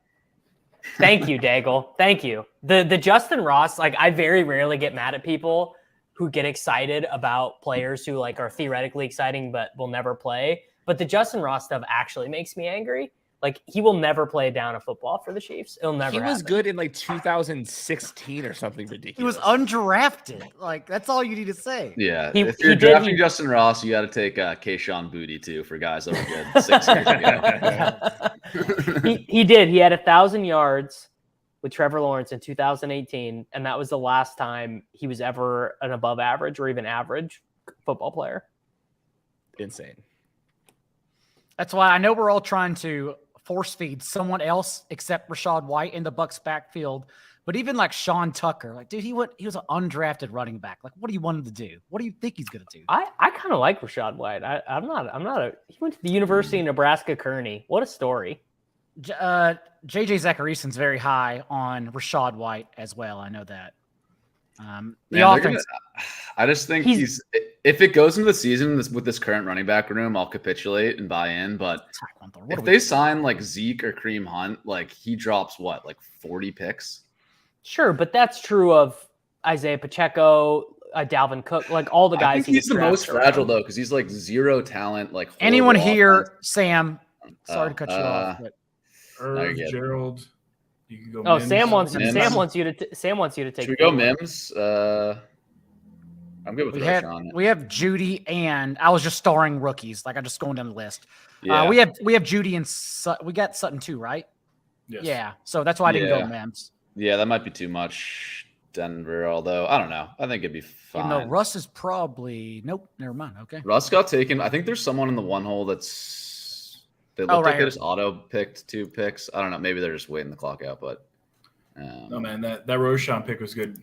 Thank you, Daigle. Thank you. The Justin Ross, like I very rarely get mad at people who get excited about players who like are theoretically exciting but will never play. But the Justin Ross stuff actually makes me angry. Like he will never play down a football for the Chiefs. It'll never. He was good in like 2016 or something ridiculous. He was undrafted. Like that's all you need to say. Yeah, if you're drafting Justin Ross, you got to take Kayshon Boutte too for guys that were good 6 years ago. He did. He had 1,000 yards with Trevor Lawrence in 2018, and that was the last time he was ever an above average or even average football player. Insane. That's why I know we're all trying to force feed someone else except Rachaad White in the Bucs backfield. But even like Sean Tucker, like, dude, he was an undrafted running back. Like, what do you want him to do? What do you think he's going to do? I kind of like Rachaad White. He went to the University of Nebraska Kearney. What a story. JJ Zacharyason's very high on Rachaad White as well. I know that. The offense. I just think if it goes into the season with this current running back room, I'll capitulate and buy in. But if they sign like Zeke or Kareem Hunt, like he drops like 40 picks. Sure, but that's true of Isaiah Pacheco, Dalvin Cook, like all the guys. I think he's the most fragile though because he's like 0 talent. Like anyone here, Sam? Sorry to cut you off. But Irv, Gerald. You can go. Oh, Mims. Sam wants you to take. Should we go Mims? I'm good with Roshan. We have Judy, and I was just starring rookies. Like I'm just going down the list. Yeah. We have Judy and we got Sutton too, right? Yes. Yeah. So that's why I didn't go Mims. Yeah, that might be too much Denver. Although I don't know, I think it'd be fine. No, Russ is probably nope. Never mind. Okay. Russ got taken. I think there's someone in the one hole that's. They looked like they just auto picked 2 picks. I don't know. Maybe they're just waiting the clock out, but. No man, that Roshan pick was good.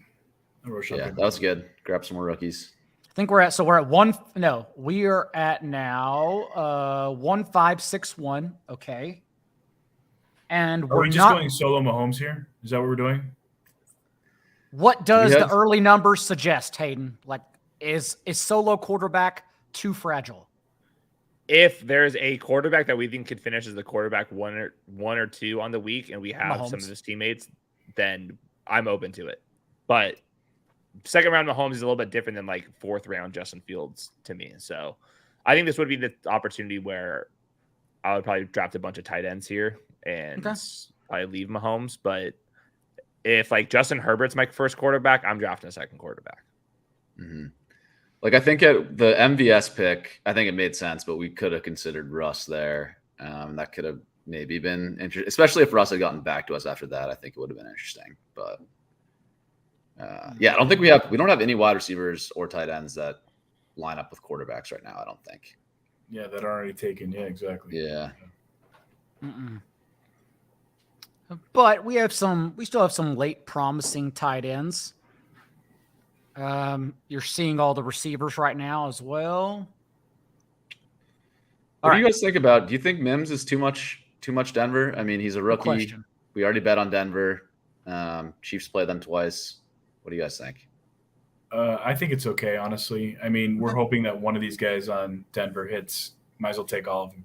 That was good. Grab some more rookies. I think we're at one. No, we are at now 1561. Okay. And Are we're we just not going solo Mahomes here? Is that what we're doing? What does the have- early numbers suggest, Hayden? Like, is solo quarterback too fragile? If there's a quarterback that we think could finish as the quarterback one or two on the week, and we have some Mahomes. of his teammates, then I'm open to it. But second round Mahomes is a little bit different than like fourth round Justin Fields to me. So I think this would be the opportunity where I would probably draft a bunch of tight ends here and probably leave Mahomes. But if like Justin Herbert's my first quarterback, I'm drafting a second quarterback. Mm-hmm. Like I think at the MVS pick, I think it made sense, but we could have considered Russ there. That could have maybe been interesting, especially if Russ had gotten back to us after that. I think it would have been interesting. But yeah, I don't think we don't have any wide receivers or tight ends that line up with quarterbacks right now. I don't think. Yeah, that are already taken. Yeah, exactly. Yeah. Mm-mm. But we still have some late promising tight ends. You're seeing all the receivers right now as well. What do you guys think about? Do you think Mims is too much Denver? I mean, he's a rookie. Question. We already bet on Denver. Chiefs play them twice. What do you guys think? I think it's okay, honestly. I mean, we're hoping that one of these guys on Denver hits. Might as well take all of them.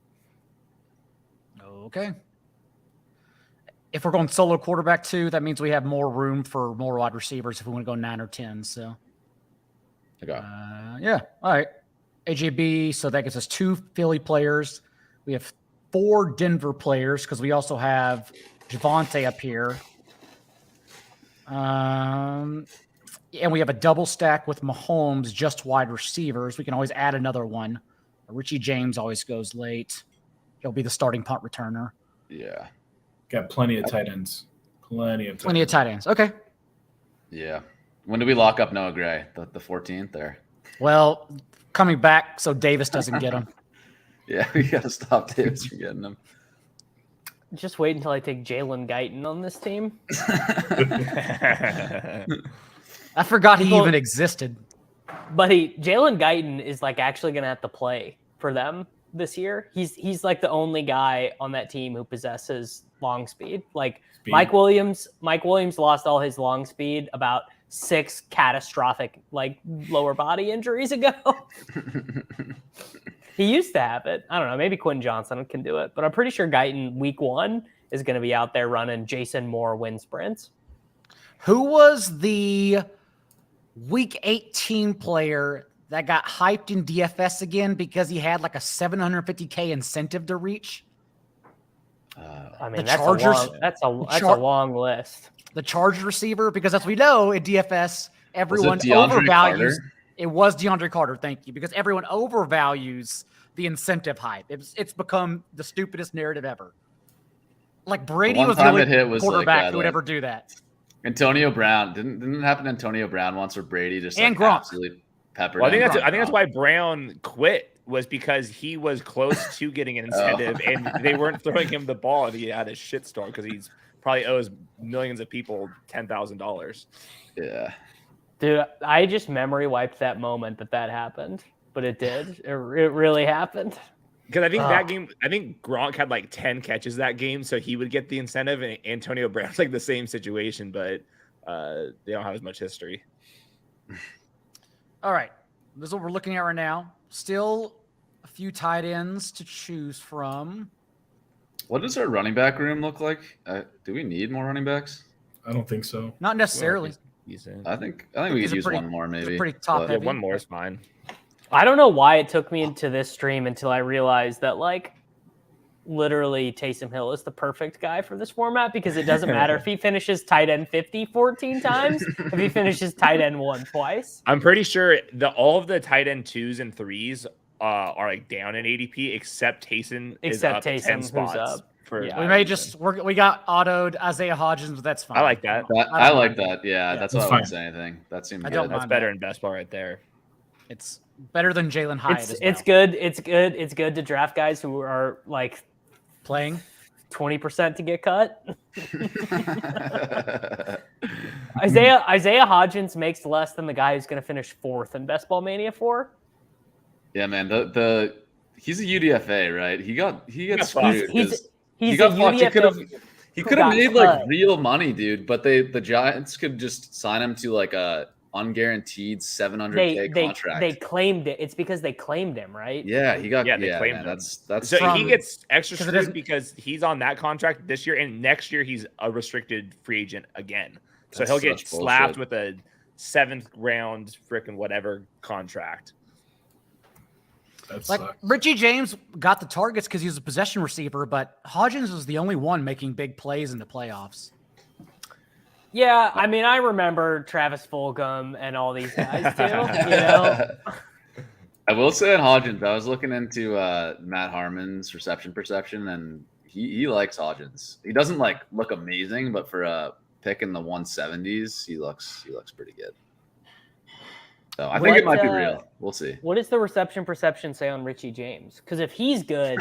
Okay. If we're going solo quarterback too, that means we have more room for more wide receivers if we want to go 9 or 10. So, Okay. yeah. All right. AJB. So that gets us 2 Philly players. We have 4 Denver players because we also have Javonte up here. And we have a double stack with Mahomes, just wide receivers. We can always add another one. Richie James always goes late. He'll be the starting punt returner. Yeah. Got plenty of tight ends. Plenty of tight ends. Okay. Yeah. When do we lock up Noah Gray? The 14th there. Well, coming back so Davis doesn't get him. Yeah, we got to stop Davis from getting him. Just wait until I take Jalen Guyton on this team. I forgot he even existed. But Jalen Guyton is like actually going to have to play for them this year. He's like the only guy on that team who possesses long speed. Like Mike Williams lost all his long speed about 6 catastrophic like lower body injuries ago. He used to have it. I don't know. Maybe Quinn Johnson can do it, but I'm pretty sure Guyton week 1 is going to be out there running Jason Moore wind sprints. Who was the week 18 player that got hyped in DFS again because he had like a $750K incentive to reach? I mean, the that's Chargers. That's a long list. The Chargers receiver, because as we know in DFS, everyone DeAndre overvalues. Carter? It was DeAndre Carter. Thank you, because everyone overvalues the incentive hype. It's become the stupidest narrative ever. Like Brady was the only quarterback who would ever do that. Antonio Brown didn't it happen to Antonio Brown once, where Brady just and like Gronk. absolutely peppered. Well, I think that's why Brown quit, was because he was close to getting an incentive and they weren't throwing him the ball, and he had a shitstorm because he's probably owes millions of people $10,000. Yeah. Dude, I just memory wiped that moment that happened, but it did. It really happened. Because I think that game, I think Gronk had like 10 catches that game, so he would get the incentive. And Antonio Brown's like the same situation, but they don't have as much history. All right, this is what we're looking at right now. Still a few tight ends to choose from. What does our running back room look like? Do we need more running backs? I don't think so. Not necessarily. I think we could use one more maybe. Pretty top but- heavy. Yeah, one more is fine. I don't know why it took me into this stream until I realized that like literally Taysom Hill is the perfect guy for this format, because it doesn't matter if he finishes tight end 50 14 times, if he finishes tight end 1 twice. I'm pretty sure all of the tight end 2s and 3s are like down in ADP, except Taysom is up 10 spots. Up. Yeah. We may just we got autoed Isaiah Hodgins, but that's fine. I like that. I like that. Yeah, that's why I wouldn't say anything. That seemed I good. don't That's mind better that. in best ball right there. It's better than Jalen Hyatt. It's good. It's good to draft guys who are like playing 20% to get cut. Isaiah Hodgins makes less than the guy who's going to finish 4th in Best Ball Mania 4. Yeah, man. He's a UDFA, right? He got screwed. He's He got a fucked. UDFA He who could have got made cut. like real money, dude. But the Giants could just sign him to like a unguaranteed $700K contract. They claimed it. It's because they claimed him, right? Yeah, he got. They Yeah, claimed man, him. that's So from- he gets extra 'cause it screwed doesn't- because he's on that contract this year, and next year he's a restricted free agent again. So That's he'll get such slapped bullshit. with a 7th round freaking whatever contract. That Like sucks. Richie James got the targets because he was a possession receiver, but Hodgins was the only one making big plays in the playoffs. Yeah, I mean, I remember Travis Fulgham and all these guys too. You know, I will say on Hodgins, I was looking into Matt Harmon's reception perception, and he likes Hodgins. He doesn't like look amazing, but for a pick in the 170s, he looks pretty good. So I think it might be real. We'll see. what does the reception perception say on Richie James? Because if he's good,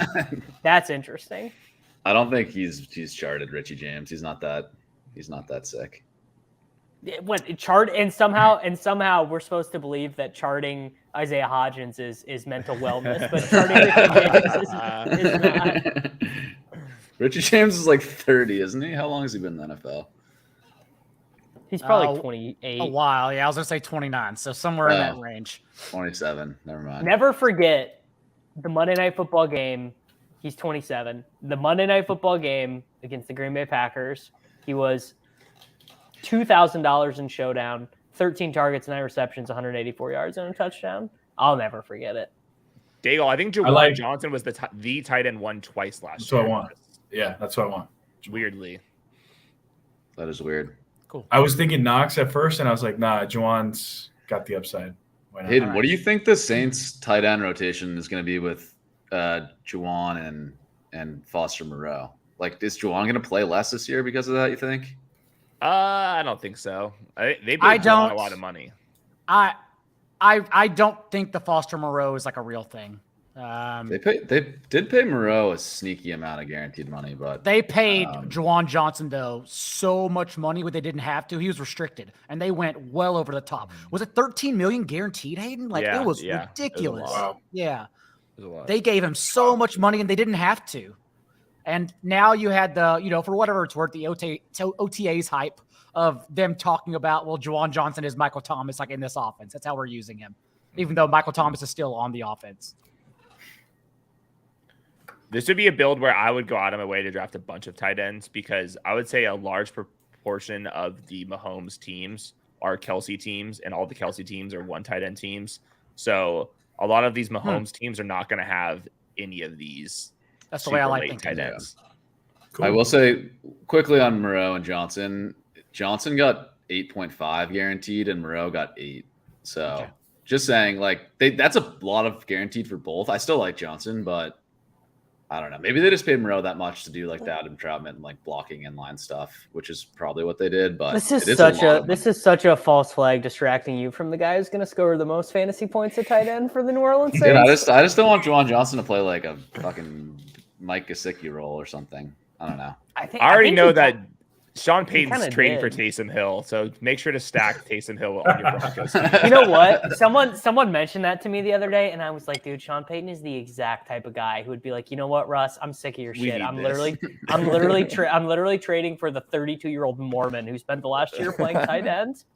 that's interesting. I don't think he's charted Richie James. He's not that sick. What chart and somehow we're supposed to believe that charting Isaiah Hodgins is mental wellness, but charting Richie James is not. Richie James is like 30, isn't he? How long has he been in the NFL? He's probably 28. A while, yeah. I was gonna say 29, so somewhere in that range. 27. Never mind. Never forget the Monday Night Football game. He's 27. The Monday Night Football game against the Green Bay Packers. He was $2,000 in showdown, 13 targets, 9 receptions, 184 yards, and a touchdown. I'll never forget it. Daigle, I think Jawan Johnson was the tight end one twice last That's year. what I want. Yeah, that's what I want. Weirdly. That is weird. Cool. I was thinking Knox at first, and I was like, nah, Juwan's got the upside. Why not? Hayden, what do you think the Saints tight end rotation is going to be with Juwan and Foster Moreau? Like, is Juwan going to play less this year because of that, you think? I don't think so. They paid I Juwan don't- a lot of money. I don't think the Foster Moreau is like a real thing. They did pay Moreau a sneaky amount of guaranteed money, but They paid Juwan Johnson, though, so much money when they didn't have to. He was restricted, and they went well over the top. Was it $13 million guaranteed, Hayden? Like, Yeah, it was yeah. ridiculous. It was a Wow. Yeah. It was a lot. They gave him so much money, and they didn't have to. And now you had the, for whatever it's worth, the OTA's hype of them talking about, well, Juwan Johnson is Michael Thomas, like in this offense. That's how we're using him, even though Michael Thomas is still on the offense. This would be a build where I would go out of my way to draft a bunch of tight ends because I would say a large proportion of the Mahomes teams are Kelsey teams, and all the Kelsey teams are one tight end teams. So a lot of these Mahomes teams are not going to have any of these. That's the way I like late thinking. tight ends. Cool. I will say quickly on Moreau and Johnson. Johnson got 8.5 guaranteed, and Moreau got 8. So just saying, like that's a lot of guaranteed for both. I still like Johnson, but I don't know. Maybe they just paid Moreau that much to do like the Adam Troutman and like blocking inline stuff, which is probably what they did. But This it is lot of this money. is such a false flag distracting you from the guy who's going to score the most fantasy points at tight end for the New Orleans Saints. Dude, I just don't want Juwan Johnson to play like a fucking Mike Gesicki role or something. I don't know. I already know that Sean kinda Payton's trading for did. Taysom Hill, so make sure to stack Taysom Hill on your Broncos team. You know what? Someone mentioned that to me the other day, and I was like, dude, Sean Payton is the exact type of guy who would be like, you know what, Russ, I'm sick of your We shit. need I'm this." literally trading for the 32-year-old Mormon who spent the last year playing tight ends.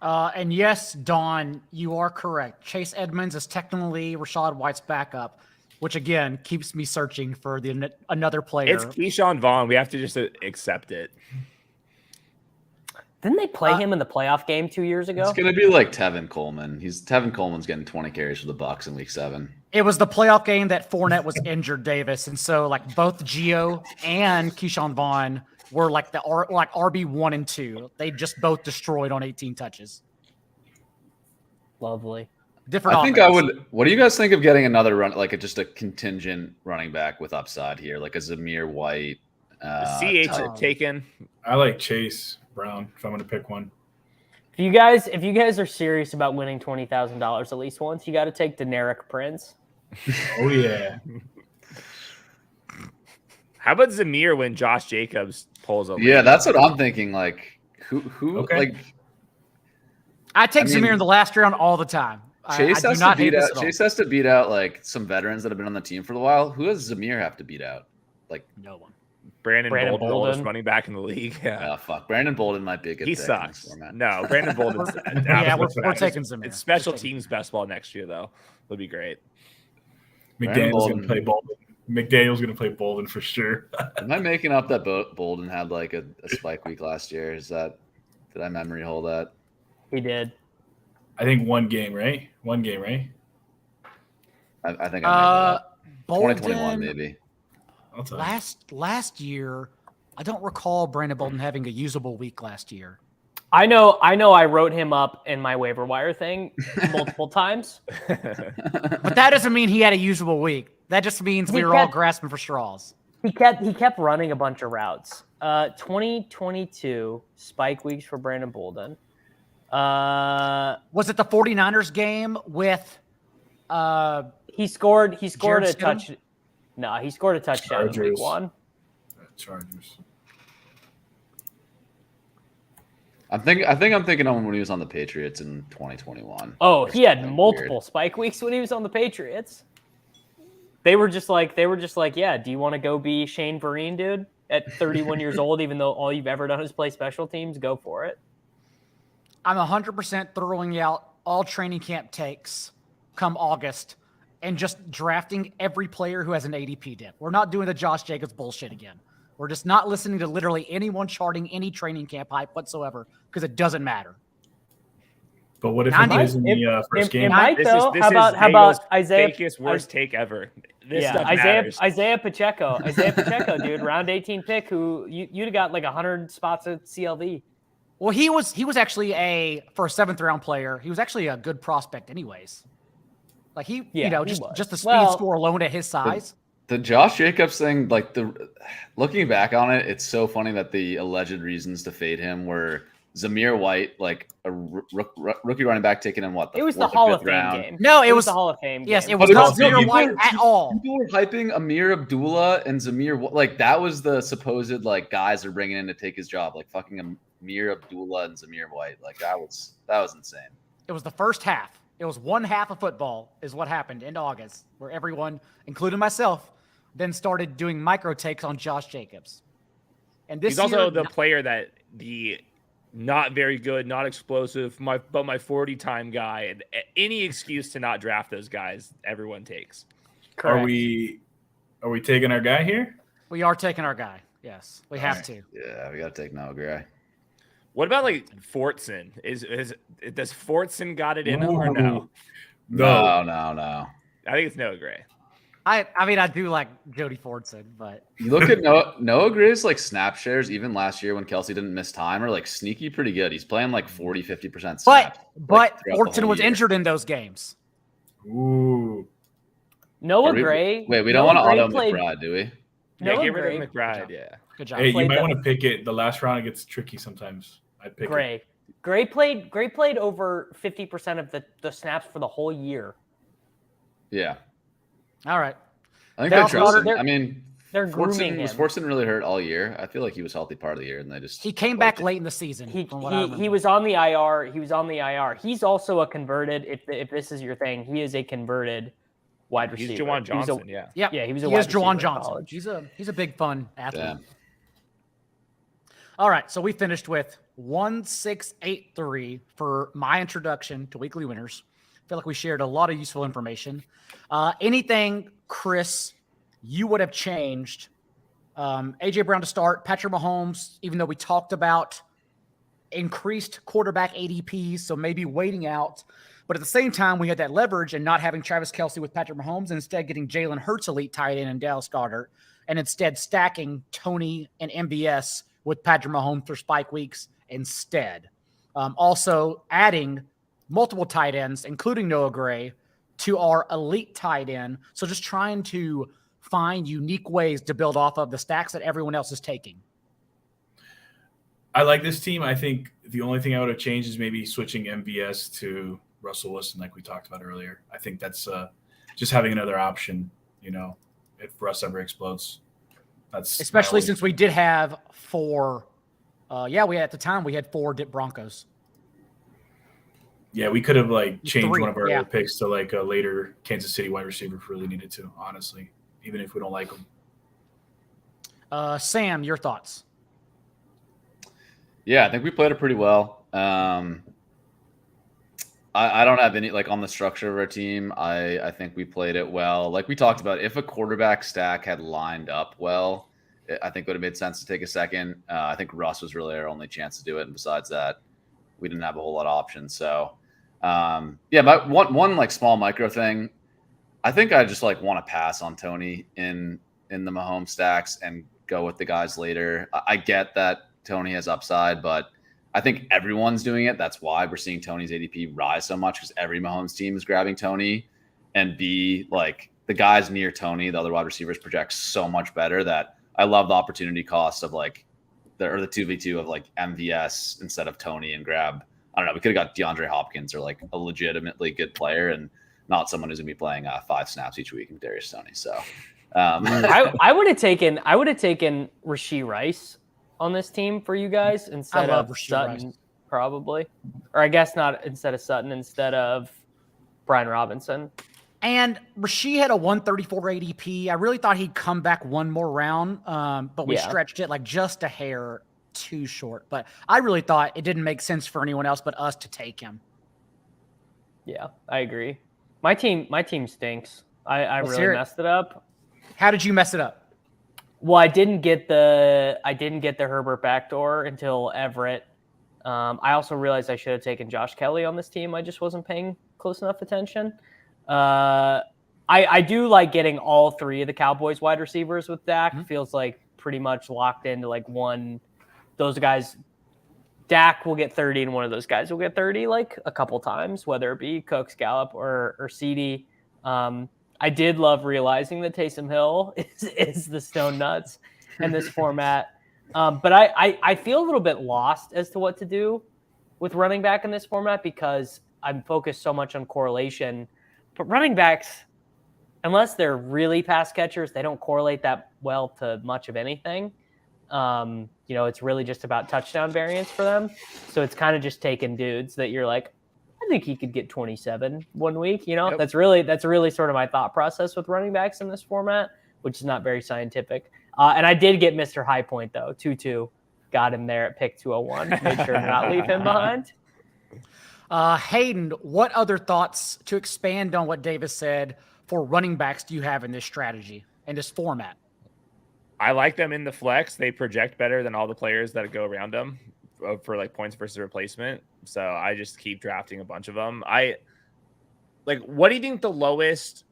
And yes, Dawn, you are correct. Chase Edmonds is technically Rashad White's backup, which again keeps me searching for another player. It's Keyshawn Vaughn. We have to just accept it. Didn't they play him in the playoff game 2 years ago? It's gonna be like Tevin Coleman. Tevin Coleman's getting 20 carries for the Bucks in Week 7. It was the playoff game that Fournette was injured, Davis, and so like both Gio and Keyshawn Vaughn were like RB 1 and 2. They just both destroyed on 18 touches. Lovely. Different. I think offense. I would. What do you guys think of getting another run, like just a contingent running back with upside here, like a Zamir White? CH type? taken. I like Chase Brown if I'm going to pick one. If you guys are serious about winning $20,000 at least once, you got to take Deneric Prince. Oh, yeah. How about Zamir when Josh Jacobs pulls over? Yeah, that's what I'm thinking. Like, who Okay. like I take I mean, Zamir in the last round all the time. Chase I do has not to hate beat this out. at all. Chase has to beat out like some veterans that have been on the team for a while. Who does Zamir have to beat out? Like No one. Brandon Bolden, the oldest Bolden. running back in the league. Yeah. fuck, Brandon Bolden might be a good He pick in this sucks. format. No, Brandon Bolden's Yeah, we're absolute trash. taking Zamir. It's special We're taking teams best ball next year, though. It'll be great. McDaniel's Bolden. going to play Bolden. McDaniel's going to play Bolden for sure. Am I making up that Bolden had like a spike week last year? Did I memory hold that? He did. I think one game, right? I think I made that up. Bolden, 2021 maybe. I'll tell you. last year, I don't recall Brandon Bolden having a usable week last year. I know. I wrote him up in my waiver wire thing multiple times. But that doesn't mean he had a usable week. That just means we were all grasping for straws. He kept running a bunch of routes. 2022 spike weeks for Brandon Bolden. Was it the 49ers game with He scored Jared a Stidham? touch. No, he scored a touchdown in week Chargers. 1. Chargers. I think I'm thinking of him when he was on the Patriots in 2021. Oh, he had Something multiple weird. spike weeks when he was on the Patriots. They were just like, yeah, do you want to go be Shane Vereen, dude? At 31 years old, even though all you've ever done is play special teams, go for it. I'm 100% throwing out all training camp takes come August and just drafting every player who has an ADP dip. We're not doing the Josh Jacobs bullshit again. We're just not listening to literally anyone charting any training camp hype whatsoever because it doesn't matter. But what if Now, he plays in the first It game? might This though. is How about Isaiah? fakest worst take ever. This Yeah, stuff matters. Isaiah Pacheco, dude, round 18 pick. Who you'd have got like 100 spots at CLV. Well, he was actually for a 7th round player. He was actually a good prospect, anyways. Like he was. just the speed Well, score alone at his size. The Josh Jacobs thing, like looking back on it, it's so funny that the alleged reasons to fade him were Zamir White, like a rookie running back, taken in what? It was the 4th or Hall of 5th Fame round. game. No, it was the Hall of Fame game. Yes, it was But not no, Zamir people White were- at all. People were hyping Amir Abdullah and Zamir, like that was the supposed like guys they're bringing in to take his job, like fucking Amir Abdullah and Zamir White, like that was insane. It was the first half. It was one half of football is what happened in August, where everyone, including myself, then started doing micro takes on Josh Jacobs. And this He's also year, the player that the not very good, not explosive, but my 40 time guy, and any excuse to not draft those guys, everyone takes. Are we taking our guy here? we are taking our guy. Yes, we have right. to. Yeah, we gotta take Noah Gray. What about like Fortson? Does Fortson got it in him or no? No. I think it's Noah Gray. I mean, I do like Jody Fortson, but You look at Noah Gray's like snap shares, even last year when Kelsey didn't miss time, are like sneaky pretty good. He's playing like 40-50% snaps. but throughout the Fortson whole was year. injured in those games. Ooh. Noah Are we- Gray. Wait, we don't Noah want to Gray auto played- McBride, do we? Yeah, Noah get rid Gray. of McBride. Yeah. Good job. Hey, you Played might the- want to pick it. The last round it gets tricky sometimes. I pick it. Gray played over 50% of the snaps for the whole year. Yeah. All right. I think Dallas they trust him. Goedert- I mean, They're grooming was him. Fortson really hurt all year? I feel like he was healthy part of the year, and they just He came back late in the season. from what I He remember. was on the IR. He was on the IR. He's also a converted. If this is your thing, he is a converted wide receiver. He's Jawan He was a- Johnson. Yeah. Yeah, Yeah, he was a he wide is receiver Jawan in Johnson. college. He's a big fun athlete. Yeah. All right, so we finished with 1683 for my introduction to Weekly Winners. I feel like we shared a lot of useful information. Anything, Chris, you would have changed? AJ Brown to start, Patrick Mahomes, even though we talked about increased quarterback ADPs, so maybe waiting out. But at the same time, we had that leverage and not having Travis Kelce with Patrick Mahomes and instead getting Jalen Hurts elite tight end and Dallas Goedert, and instead stacking Tony and MVS with Patrick Mahomes for spike weeks instead. Also adding multiple tight ends, including Noah Gray, to our elite tight end. So just trying to find unique ways to build off of the stacks that everyone else is taking. I like this team. I think the only thing I would have changed is maybe switching MVS to Russell Wilson, like we talked about earlier. I think that's just having another option, if Russ ever explodes. That's especially since we did have 4. At the time we had 4 dip Broncos. Yeah, we could have like changed 3, one of our yeah. other picks to like a later Kansas City wide receiver if we really needed to, honestly, even if we don't like them. Sam, your thoughts? Yeah, I think we played it pretty well. I don't have any, like, on the structure of our team. I think we played it well. Like we talked about, if a quarterback stack had lined up well, I think it would have made sense to take a second. I think Russ was really our only chance to do it. And besides that, we didn't have a whole lot of options. So, my one like small micro thing, I think I just like want to pass on Tony in the Mahomes stacks and go with the guys later. I get that Tony has upside, but I think everyone's doing it. That's why we're seeing Tony's ADP rise so much, because every Mahomes team is grabbing Tony, and B, like the guys near Tony, the other wide receivers project so much better that I love the opportunity cost of like the 2v2 of like MVS instead of Tony and grab, I don't know, we could have got DeAndre Hopkins or like a legitimately good player and not someone who's gonna be playing 5 snaps each week in Darius Toney. So I would have taken Rashee Rice on this team for you guys instead of Sutton, Rice. Probably. Or I guess not instead of Sutton, instead of Brian Robinson. And Rashee had a 134 ADP. I really thought he'd come back one more round, but we stretched it like just a hair too short. But I really thought it didn't make sense for anyone else but us to take him. Yeah, I agree. My team stinks. I really messed it up. How did you mess it up? Well, I didn't get the Herbert backdoor until Everett. I also realized I should have taken Josh Kelly on this team. I just wasn't paying close enough attention. I do like getting all 3 of the Cowboys wide receivers with Dak. Mm-hmm. Feels like pretty much locked into like one. Those guys, Dak will get 30, and one of those guys will get 30 like a couple times, whether it be Cooks, Gallup, or CD. I did love realizing that Taysom Hill is the stone nuts in this format. But I feel a little bit lost as to what to do with running back in this format because I'm focused so much on correlation. But running backs, unless they're really pass catchers, they don't correlate that well to much of anything. It's really just about touchdown variance for them. So it's kind of just taking dudes that you're like, I think he could get 27 one week. Yep. That's really sort of my thought process with running backs in this format, which is not very scientific. And I did get Mr. High Point though, 2-2, got him there at pick 201. Made sure to not leave him behind. Hayden, what other thoughts to expand on what Davis said for running backs do you have in this strategy and this format? I like them in the flex. They project better than all the players that go around them for like points versus replacement. So I just keep drafting a bunch of them. What do you think the lowest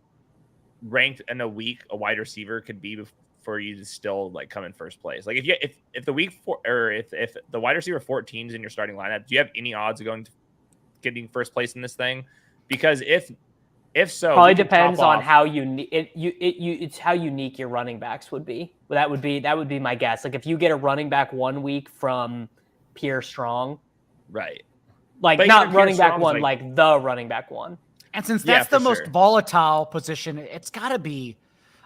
ranked in a week a wide receiver could be for you to still like come in first place? Like if the week 4 or if the wide receiver 14 is in your starting lineup, do you have any odds of getting first place in this thing? Because if so, probably depends on how it's how unique your running backs would be. That would be my guess. Like if you get a running back 1 week from Pierre Strong, right? Like but not running back 1, like the running back 1. And since that's the most volatile position, it's got to be,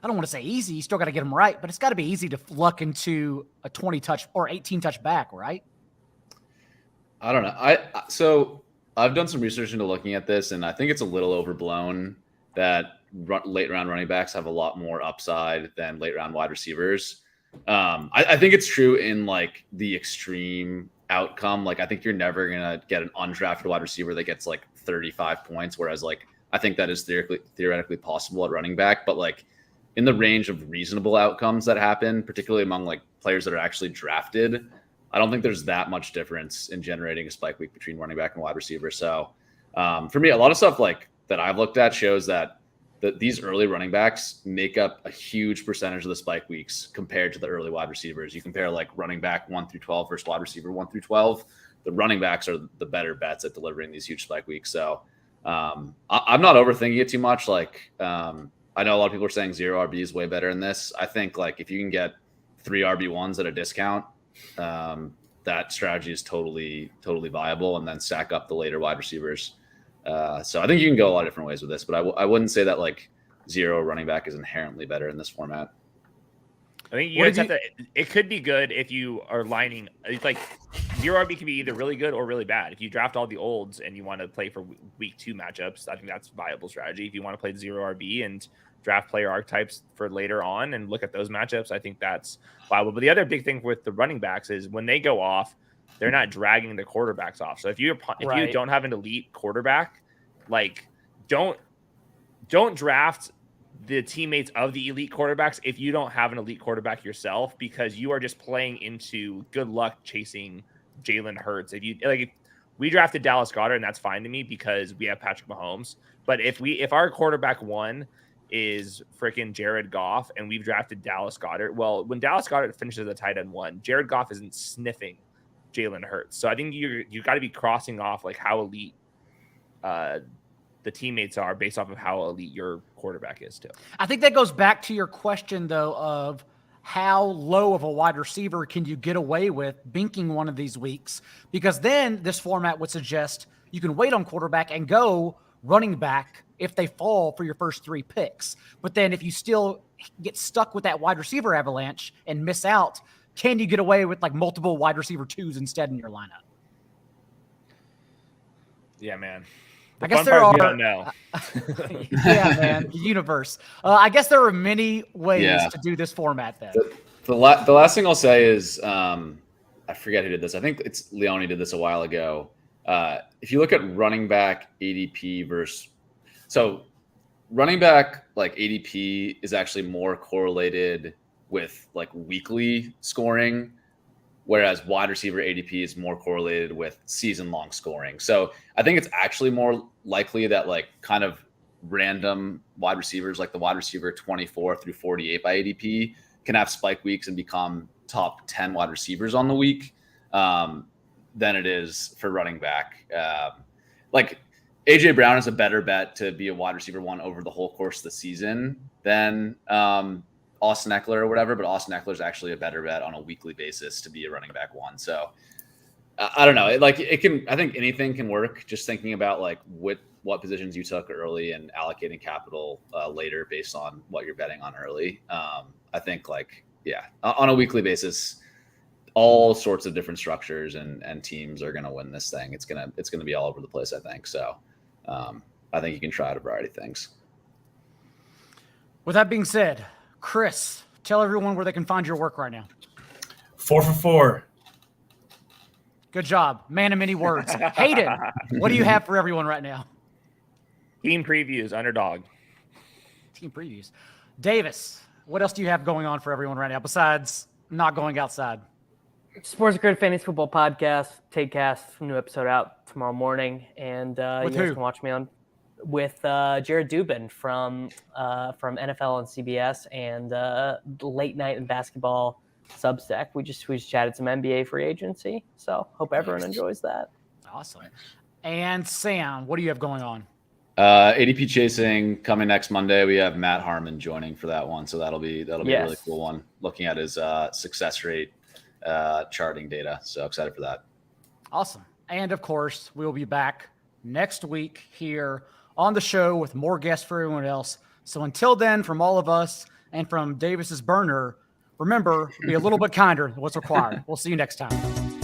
I don't want to say easy. You still got to get them right, but it's got to be easy to luck into a 20 touch or 18 touch back, right? I don't know. So I've done some research into looking at this, and I think it's a little overblown that late round running backs have a lot more upside than late round wide receivers. I think it's true in like the extreme outcome. Like I think you're never gonna get an undrafted wide receiver that gets like 35 points, whereas like I think that is theoretically possible at running back. But like in the range of reasonable outcomes that happen, particularly among like players that are actually drafted, I don't think there's that much difference in generating a spike week between running back and wide receiver. So for me, a lot of stuff like that I've looked at shows that these early running backs make up a huge percentage of the spike weeks compared to the early wide receivers. You compare like running back 1 through 12 versus wide receiver 1 through 12. The running backs are the better bets at delivering these huge spike weeks. So I'm not overthinking it too much. Like I know a lot of people are saying 0 RB is way better in this. I think like if you can get 3 RB1s at a discount, that strategy is totally viable, and then stack up the later wide receivers. So I think you can go a lot of different ways with this, but I wouldn't say that like 0 running back is inherently better in this format. I think you guys have to. It could be good if you are lining. It's like 0RB can be either really good or really bad. If you draft all the olds and you want to play for week 2 matchups, I think that's a viable strategy. If you want to play 0RB and draft player archetypes for later on and look at those matchups, I think that's viable. But the other big thing with the running backs is when they go off, they're not dragging the quarterbacks off. So if you don't have an elite quarterback, like don't draft the teammates of the elite quarterbacks if you don't have an elite quarterback yourself, because you are just playing into good luck chasing Jalen Hurts. If we drafted Dallas Goedert, and that's fine to me because we have Patrick Mahomes. But if our quarterback 1 is freaking Jared Goff and we've drafted Dallas Goedert, well, when Dallas Goedert finishes a tight end 1, Jared Goff isn't sniffing Jalen Hurts. So I think you got to be crossing off like how elite the teammates are based off of how elite your quarterback is too. I think that goes back to your question though of how low of a wide receiver can you get away with binking one of these weeks? Because then this format would suggest you can wait on quarterback and go running back if they fall for your first 3 picks. But then if you still get stuck with that wide receiver avalanche and miss out, can you get away with like multiple wide receiver 2s instead in your lineup? Yeah, man. I guess there are. We don't know. Yeah, man. The universe. I guess there are many ways to do this format. Then the last thing I'll say is I forget who did this. I think it's Leone did this a while ago. If you look at running back ADP running back like ADP is actually more correlated with like weekly scoring, whereas wide receiver ADP is more correlated with season-long scoring. So I think it's actually more likely that like kind of random wide receivers, like the wide receiver 24 through 48 by ADP, can have spike weeks and become top 10 wide receivers on the week than it is for running back. Like AJ Brown is a better bet to be a wide receiver 1 over the whole course of the season than Austin Eckler or whatever, but Austin Eckler is actually a better bet on a weekly basis to be a running back 1. So I don't know. I think anything can work. Just thinking about like what positions you took early and allocating capital later based on what you're betting on early. I think on a weekly basis, all sorts of different structures and teams are going to win this thing. It's going to be all over the place, I think. So I think you can try a variety of things. With that being said, Chris, tell everyone where they can find your work right now. 4 for 4. Good job. Man of many words. Hayden, what do you have for everyone right now? Team previews, Underdog. Team previews. Davis, what else do you have going on for everyone right now besides not going outside? Sports Grid Fantasy Football Podcast, Takecast, new episode out tomorrow morning. And you guys can watch me on with Jared Dubin from NFL on CBS and Late Night in Basketball Substack. We just chatted some NBA free agency. So hope everyone enjoys that. Awesome. And Sam, what do you have going on? ADP chasing coming next Monday. We have Matt Harmon joining for that one. So that'll be a really cool one, looking at his success rate charting data. So excited for that. Awesome. And of course, we'll be back next week here on the show with more guests for everyone else. So until then, from all of us and from Davis's burner, remember, be a little bit kinder than what's required. We'll see you next time.